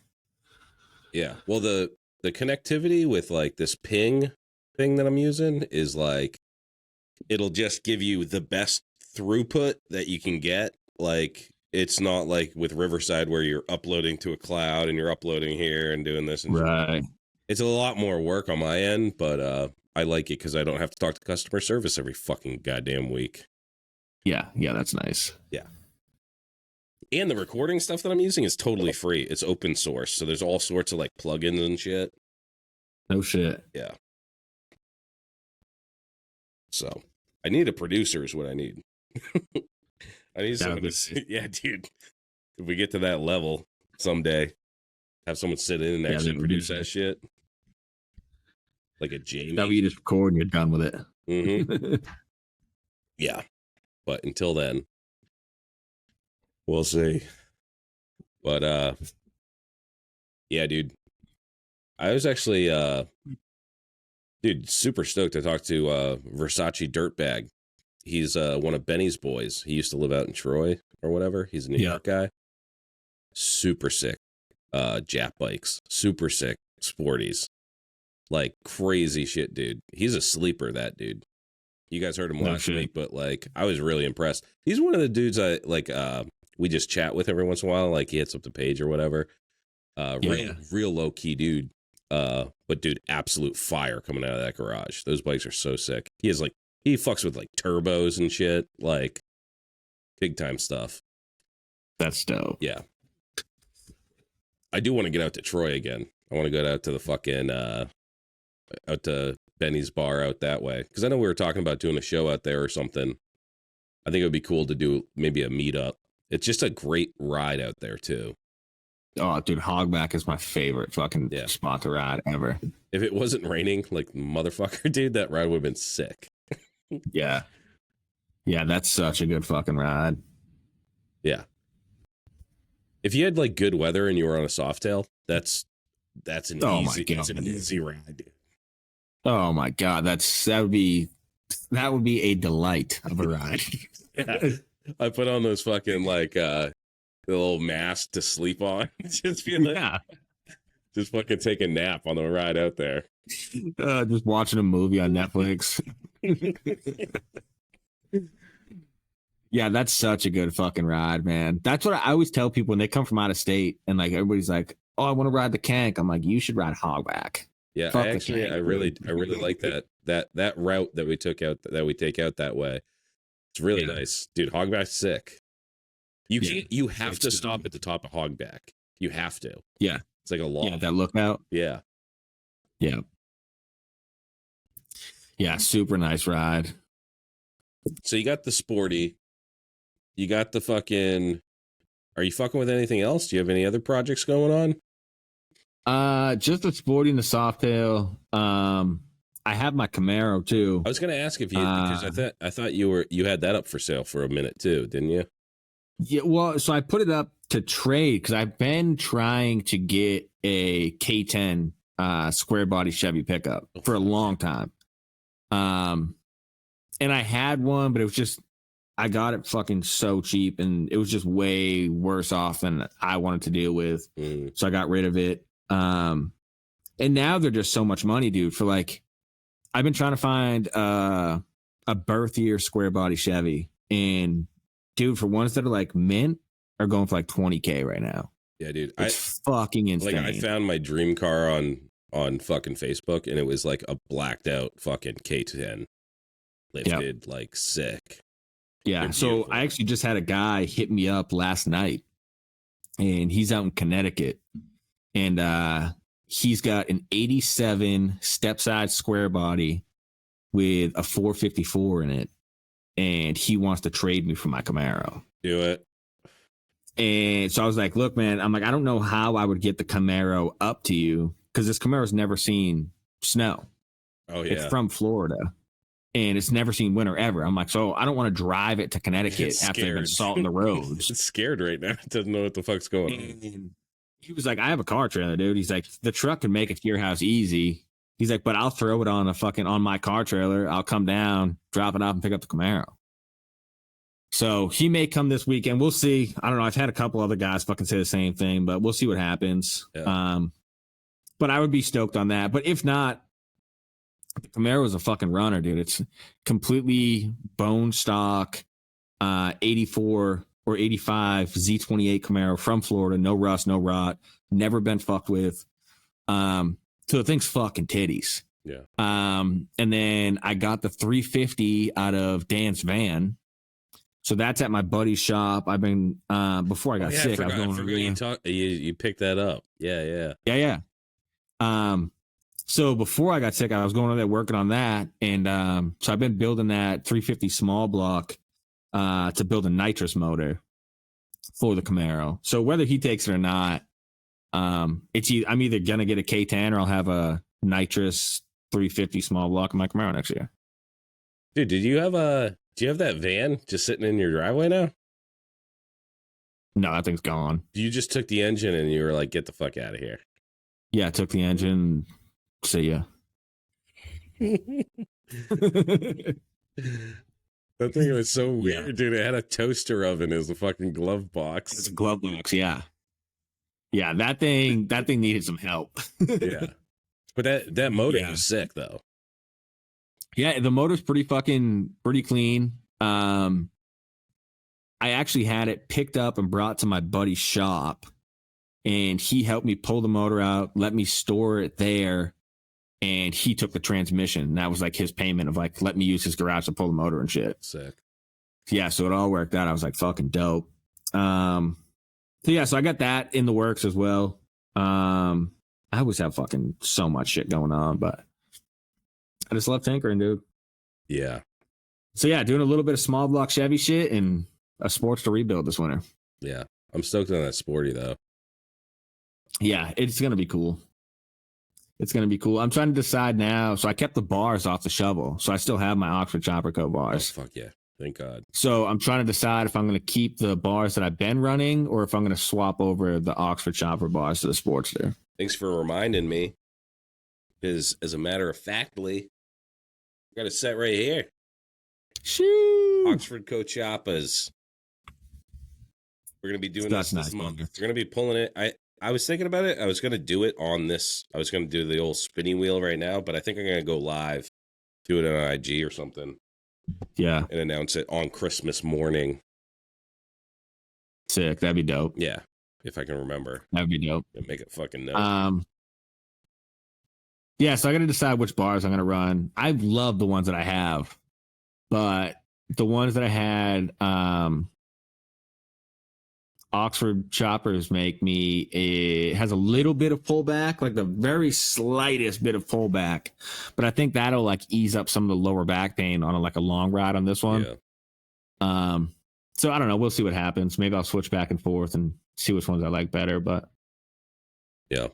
Yeah. Well, the connectivity with like this ping thing that I'm using is like, it'll just give you the best throughput that you can get. Like, it's not like with Riverside where you're uploading to a cloud and you're uploading here and doing this. And right. It's a lot more work on my end, but I like it because I don't have to talk to customer service every fucking goddamn week. Yeah, that's nice. Yeah. And the recording stuff that I'm using is totally free. It's open source, so there's all sorts of like plugins and shit. No shit. Yeah. So I need a producer is what I need. I need someone to, yeah, dude. If we get to that level someday, have someone sit in and actually produce that shit. Like a Jamie. That way you just record and you're done with it. Mm-hmm. Yeah. But until then, we'll see. But yeah, dude. I was actually super stoked to talk to Versace Dirtbag. He's one of Benny's boys. He used to live out in Troy or whatever. He's a New York guy. Super sick. Jap bikes. Super sick. Sporties. Like crazy shit, dude. He's a sleeper, that dude. You guys heard him last week, but like I was really impressed. He's one of the dudes I like we just chat with every once in a while, like he hits up the page or whatever. Real low key dude. But dude, absolute fire coming out of that garage. Those bikes are so sick. He fucks with like turbos and shit, like big time stuff. That's dope. Yeah. I do want to get out to Troy again. I want to go out to the fucking out to Benny's bar out that way, because I know we were talking about doing a show out there or something. I think it would be cool to do maybe a meetup. It's just a great ride out there too. Oh, dude, Hogback is my favorite fucking spot to ride ever. If it wasn't raining like motherfucker, dude, that ride would have been sick. Yeah, that's such a good fucking ride. Yeah. If you had like good weather and you were on a Softail, that's an easy ride, dude. Oh my god, that would be a delight of a ride. Yeah. I put on those fucking like the little mask to sleep on. Just fucking take a nap on the ride out there. Just watching a movie on Netflix. Yeah, that's such a good fucking ride, man. That's what I always tell people when they come from out of state and like everybody's like, "Oh, I want to ride the Kank." I'm like, "You should ride Hogback." Yeah, I really like that route that we take out that way. It's really nice, dude. Hogback's sick. You have to stop at the top of Hogback. You have to. Yeah, it's like a law. Yeah, that lookout. Yeah. Super nice ride. So you got the sporty. You got the fucking. Are you fucking with anything else? Do you have any other projects going on? Just the sporty and the Softail. I have my Camaro too. I was gonna ask if you because I thought you had that up for sale for a minute too, didn't you? Yeah, well, so I put it up to trade because I've been trying to get a K10 square body Chevy pickup for a long time. And I had one, but it was just I got it fucking so cheap, and it was just way worse off than I wanted to deal with. So I got rid of it. And now they're just so much money, dude. For like, I've been trying to find a birth year square body Chevy, and dude, for ones that are like mint, are going for like $20K right now. Yeah, dude, it's fucking insane. Like I found my dream car on fucking Facebook, and it was like a blacked out fucking K10 lifted, like sick. Yeah, so I actually just had a guy hit me up last night, and he's out in Connecticut, and he's got an 87 step-side square body with a 454 in it, and he wants to trade me for my Camaro. Do it. And so I was like, look, man, I'm like, I don't know how I would get the Camaro up to you because this Camaro's never seen snow. Oh, yeah. It's from Florida and it's never seen winter ever. I'm like, so I don't want to drive it to Connecticut after they've been salting the roads. It's scared right now. It doesn't know what the fuck's going on. And he was like, I have a car trailer, dude. He's like, the truck can make it to your house easy. He's like, but I'll throw it on my car trailer. I'll come down, drop it off, and pick up the Camaro. So he may come this weekend. We'll see. I don't know. I've had a couple other guys fucking say the same thing, but we'll see what happens. Yeah. But I would be stoked on that. But if not, the Camaro is a fucking runner, dude. It's completely bone stock, 84 or 85 Z28 Camaro from Florida. No rust, no rot. Never been fucked with. So the thing's fucking titties. Yeah. And then I got the 350 out of Dan's van. So that's at my buddy's shop. I've been before I got sick. I was going you picked that up. Yeah. So before I got sick, I was going over there working on that, and so I've been building that 350 small block to build a nitrous motor for the Camaro. So whether he takes it or not, I'm either gonna get a K10 or I'll have a nitrous 350 small block in my Camaro next year. Dude, do you have that van just sitting in your driveway now? No, that thing's gone. You just took the engine and you were like, get the fuck out of here. Yeah, I took the engine. See ya. That thing was so weird, dude. It had a toaster oven as a fucking glove box. It's a glove box, yeah. Yeah, that thing needed some help. Yeah. But that motor was sick though. Yeah, the motor's pretty clean. I actually had it picked up and brought to my buddy's shop, and he helped me pull the motor out, let me store it there, and he took the transmission. And that was like his payment of like, let me use his garage to pull the motor and shit. Sick. Yeah, so it all worked out. I was like, fucking dope. So I got that in the works as well. I always have fucking so much shit going on, but I just love tinkering, dude. Yeah. So yeah, doing a little bit of small block Chevy shit and a sports to rebuild this winter. Yeah. I'm stoked on that Sporty though. Yeah, it's going to be cool. It's going to be cool. I'm trying to decide now. So I kept the bars off the shovel. So I still have my Oxford Chopper Co. bars. Oh, fuck yeah. Thank God. So I'm trying to decide if I'm going to keep the bars that I've been running or if I'm going to swap over the Oxford Chopper bars to the Sportster. Thanks for reminding me. Because as a matter of factly, I got a set right here. Shoo! Oxford Co. Choppas. We're going to be doing this month. We're going to be pulling it. I was thinking about it. I was going to do it on this. I was going to do the old spinning wheel right now, but I think I'm going to go live, do it on IG or something. Yeah. And announce it on Christmas morning. Sick. That'd be dope. Yeah. If I can remember. That'd be dope. And make it fucking note. Yeah, so I got to decide which bars I'm going to run. I love the ones that I have, but the ones that I had, Oxford Choppers make me, it has a little bit of pullback, like the very slightest bit of pullback, but I think that'll like ease up some of the lower back pain on a long ride on this one. Yeah. So I don't know. We'll see what happens. Maybe I'll switch back and forth and see which ones I like better, but yeah.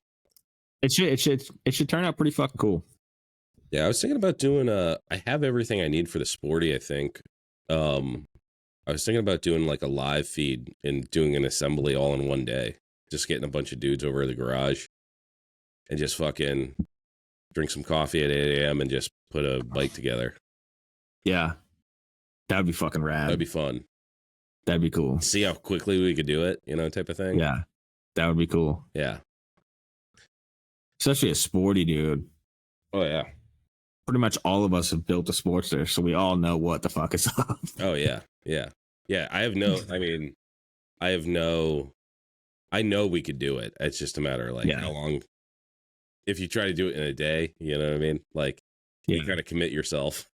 It should turn out pretty fucking cool. Yeah, I was thinking about doing I have everything I need for the Sporty, I think. I was thinking about doing like a live feed and doing an assembly all in one day. Just getting a bunch of dudes over to the garage and just fucking drink some coffee at 8 a.m. and just put a bike together. Yeah. That would be fucking rad. That'd be fun. That'd be cool. See how quickly we could do it, type of thing. Yeah. That would be cool. Yeah. Especially a Sporty, dude. Oh, yeah. Pretty much all of us have built a Sportster, so we all know what the fuck is up. Oh, yeah. Yeah. Yeah. I know we could do it. It's just a matter of how long. If you try to do it in a day, you know what I mean? You gotta commit yourself.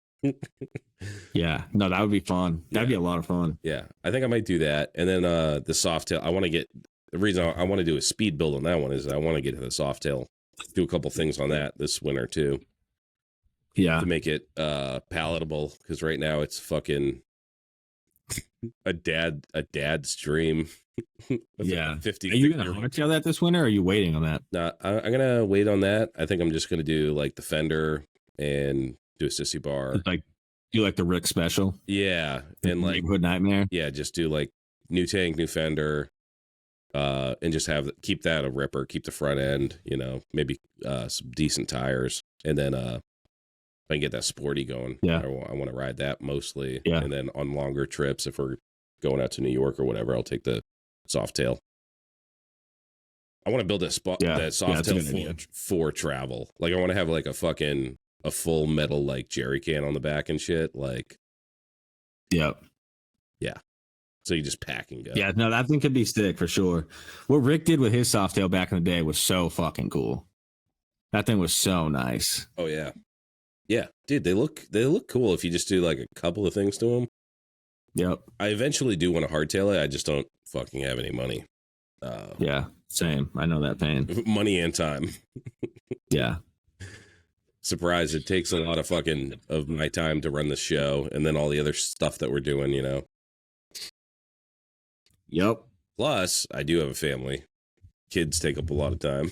Yeah. No, that would be fun. That'd be a lot of fun. Yeah. I think I might do that. And then the soft tail, the reason I want to do a speed build on that one is I want to get to the soft tail, do a couple things on that this winter too. Yeah. To make it palatable, because right now it's fucking a dad's dream. Yeah. 50. Are you going to hardtail that this winter, or are you waiting on that? No, I'm gonna wait on that. I think I'm just gonna do like the fender and do a sissy bar. It's like, you like the Rick special? Yeah, The and like Neighborhood Nightmare? yeah, just do like new tank, new fender, and just keep that a ripper. Keep the front end, maybe some decent tires, and then if I can get that sporty going. Yeah, I want to ride that mostly. Yeah. And then on longer trips, if we're going out to New York or whatever, I'll take the soft tail. I want to build that soft tail for travel. Like I want to have like a full metal like jerry can on the back and shit. Like, yeah. So you just pack and go. Yeah, no, that thing could be sick for sure. What Rick did with his soft tail back in the day was so fucking cool. That thing was so nice. Oh yeah, yeah, dude. They look cool if you just do like a couple of things to them. Yep. I eventually do want to hardtail it. I just don't fucking have any money. Yeah, same. I know that pain. Money and time. Yeah. Surprise! It takes a lot of my time to run the show, and then all the other stuff that we're doing. Yep. Plus, I do have a family. Kids take up a lot of time.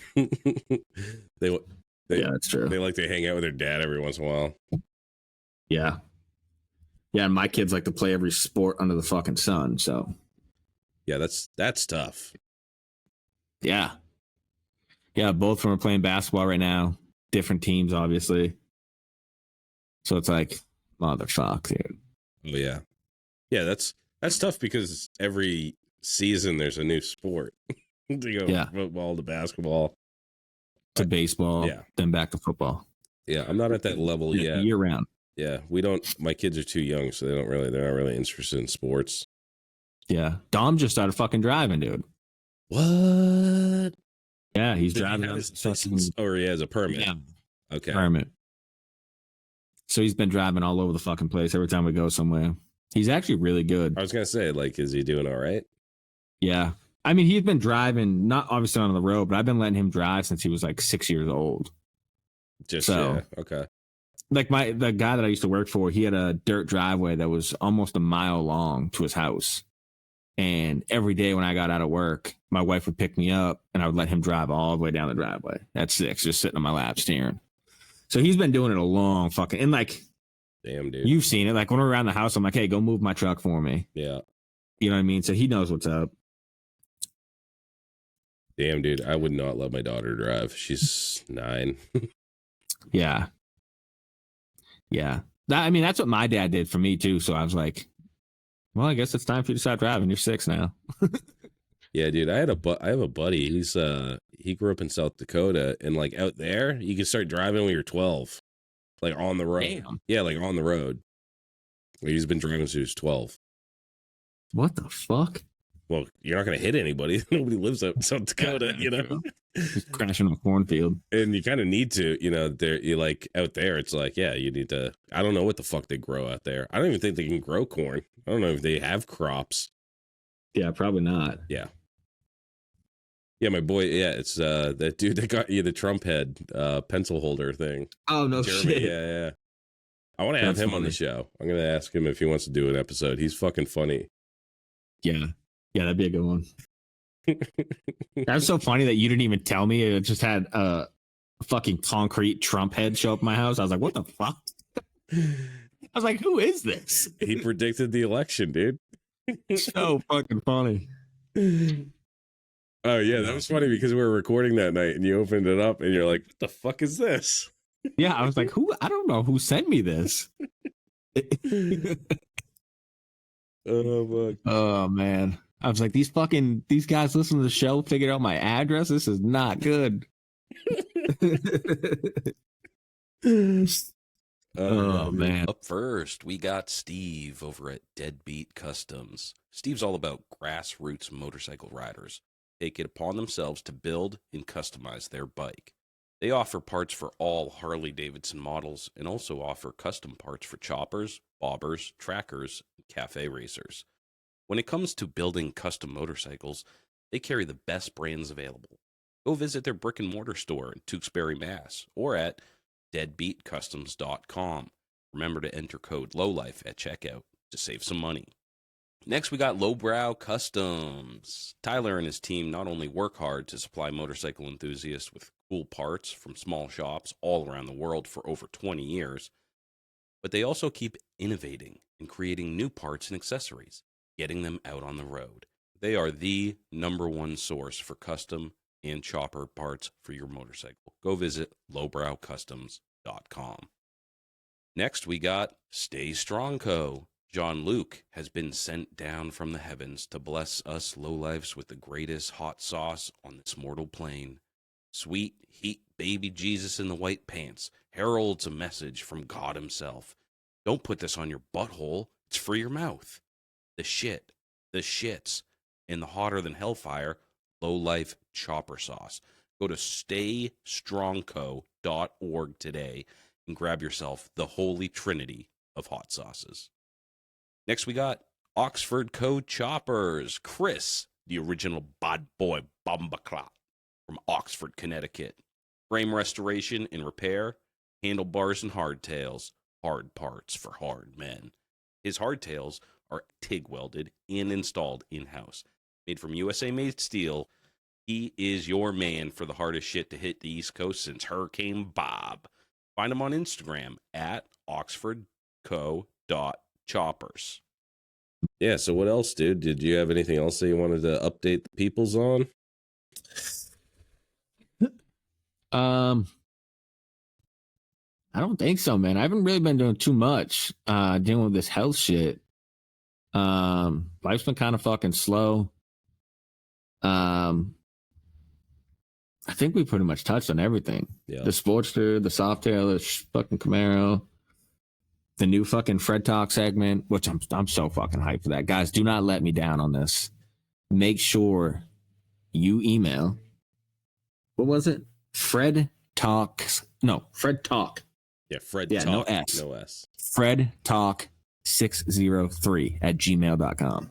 Yeah, that's true. They like to hang out with their dad every once in a while. Yeah. Yeah, and my kids like to play every sport under the fucking sun, so. Yeah, that's tough. Yeah. Yeah, both of them are playing basketball right now. Different teams, obviously. So it's like, motherfuck, dude. Oh, yeah. Yeah, that's tough because every season there's a new sport. To go football to basketball to baseball, then back to football. Yeah, I'm not at that level yet. Year round. Yeah, my kids are too young, so they're not really interested in sports. Yeah, Dom just started fucking driving, dude. What? Yeah, he's driving. Or he has a permit. Yeah. Okay. Permit. So he's been driving all over the fucking place every time we go somewhere. He's actually really good. I was gonna say, like, is he doing all right? Yeah. I mean, he's been driving, not obviously on the road, but I've been letting him drive since he was like 6 years old. Okay. Like the guy that I used to work for, he had a dirt driveway that was almost a mile long to his house. And every day when I got out of work, my wife would pick me up and I would let him drive all the way down the driveway at 6, just sitting on my lap steering. So he's been doing it a long fucking, and like, damn, dude, you've seen it. Like when we're around the house, I'm like, hey, go move my truck for me. Yeah. You know what I mean? So he knows what's up. Damn, dude, I would not let my daughter drive. She's 9. Yeah. Yeah. That's what my dad did for me too. So I was like, well, I guess it's time for you to start driving. You're 6 now. Yeah, dude, I have a buddy. He grew up in South Dakota, and like out there, you can start driving when you're 12, like on the road. Damn. Yeah, like on the road. Like, he's been driving since he was 12. What the fuck? Well, you're not going to hit anybody. Nobody lives out in South Dakota, Just crashing a cornfield. And you kind of need to, you like out there, it's like, yeah, you need to, I don't know what the fuck they grow out there. I don't even think they can grow corn. I don't know if they have crops. Yeah, probably not. Yeah. Yeah, my boy, yeah, it's that dude that got you the Trump head pencil holder thing. Oh, no Jeremy, shit. Yeah. I want to have him on the show. I'm going to ask him if he wants to do an episode. He's fucking funny. Yeah. Yeah, that'd be a good one. That's so funny that you didn't even tell me. It just had a fucking concrete Trump head show up at my house. I was like, what the fuck? I was like, who is this? He predicted the election, dude. So fucking funny. Oh, yeah, that was funny because we were recording that night and you opened it up and you're like, what the fuck is this? Yeah, I was like, who? I don't know who sent me this. Oh, man. I was like, these guys listen to the show, figured out my address. This is not good. Oh, man. Up first, we got Steve over at Deadbeat Customs. Steve's all about grassroots motorcycle riders. Take it upon themselves to build and customize their bike. They offer parts for all Harley-Davidson models and also offer custom parts for choppers, bobbers, trackers, and cafe racers. When it comes to building custom motorcycles, they carry the best brands available. Go visit their brick-and-mortar store in Tewksbury, Mass. or at deadbeatcustoms.com. Remember to enter code LOWLIFE at checkout to save some money. Next, we got Lowbrow Customs. Tyler and his team not only work hard to supply motorcycle enthusiasts with cool parts from small shops all around the world for over 20 years, but they also keep innovating and creating new parts and accessories, getting them out on the road. They are the #1 source for custom and chopper parts for your motorcycle. Go visit lowbrowcustoms.com. Next, we got Stay Strong Co. John Luke has been sent down from the heavens to bless us lowlifes with the greatest hot sauce on this mortal plane. Sweet heat baby Jesus in the white pants heralds a message from God himself. Don't put this on your butthole. It's for your mouth. The shits, and the hotter than hellfire, Lowlife chopper sauce. Go to staystrongco.org today and grab yourself the holy trinity of hot sauces. Next, we got Oxford Co. Choppers. Chris, the original bad boy bombaclat from Oxford, Connecticut. Frame restoration and repair, handlebars and hardtails, hard parts for hard men. His hardtails are TIG welded and installed in-house. Made from USA-made steel, he is your man for the hardest shit to hit the East Coast since Hurricane Bob. Find him on Instagram at oxfordco.choppers. Yeah, so what else, dude? Did you have anything else that you wanted to update the peoples on? I don't think so, man. I haven't really been doing too much dealing with this health shit. Life's been kind of fucking slow. I think we pretty much touched on everything. Yeah. The Sportster, the Softail, the fucking Camaro, the new fucking Fred Talk segment, which I'm so fucking hyped for that. Guys, do not let me down on this. Make sure you email. What was it? Fred Talk. Yeah, Fred Talk. No S. No S. Fred Talk 603 at gmail.com.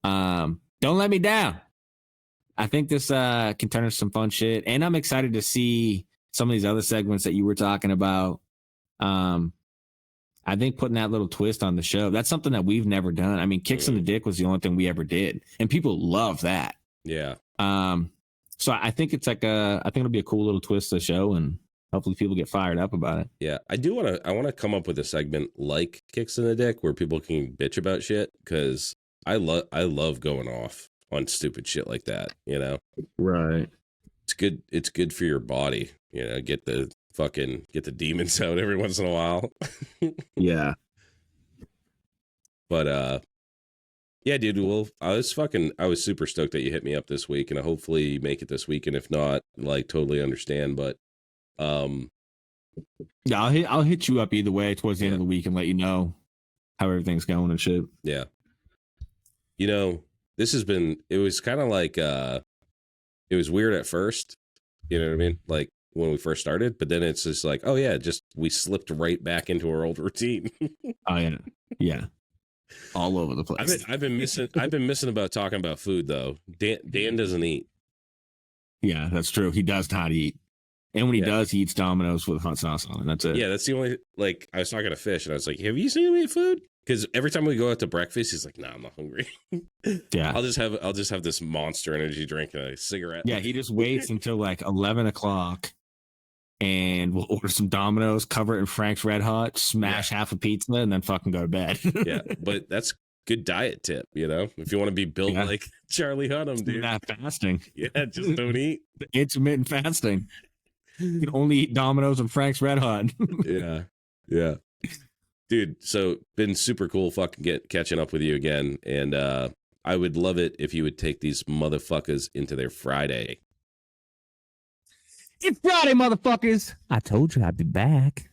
Don't let me down. I think this can turn into some fun shit. And I'm excited to see some of these other segments that you were talking about. I think putting that little twist on the show, that's something that we've never done. I mean, Kicks in the Dick was the only thing we ever did. And people love that. Yeah. So I think it's like I think it'll be a cool little twist to the show, and hopefully people get fired up about it. Yeah. I want to come up with a segment like Kicks in the Dick where people can bitch about shit, because I love going off on stupid shit like that, you know? Right. It's good for your body, you know, get the demons out every once in a while. Yeah. But yeah, dude, I was super stoked that you hit me up this week, and hopefully you make it this week, and if not, like, totally understand. But yeah, I'll hit you up either way towards the end of the week and let you know how everything's going and shit. Yeah. You know, it was kind of like it was weird at first, you know what I mean? Like when we first started, but then it's just like, oh yeah, we slipped right back into our old routine. Oh yeah. Yeah. All over the place. I've been missing about talking about food though. Dan doesn't eat. Yeah, that's true. He does not eat. And when he does, he eats Domino's with hot sauce on it. That's it. Yeah, that's the only, like, I was talking to Fish and I was like, have you seen him eat food? Because every time we go out to breakfast, he's like, "No, I'm not hungry." Yeah, I'll just have this Monster energy drink and a cigarette. Yeah, he just waits until like 11 o'clock, and we'll order some Domino's, cover it in Frank's Red Hot, smash half a pizza, and then fucking go to bed. Yeah, but that's good diet tip, you know. If you want to be built like Charlie Hunnam, dude. Not fasting. Yeah, just don't eat. Intermittent fasting. You can only eat Domino's and Frank's Red Hot. Yeah. Dude, so been super cool fucking catching up with you again, and I would love it if you would take these motherfuckers into their Friday. It's Friday, motherfuckers. I told you I'd be back.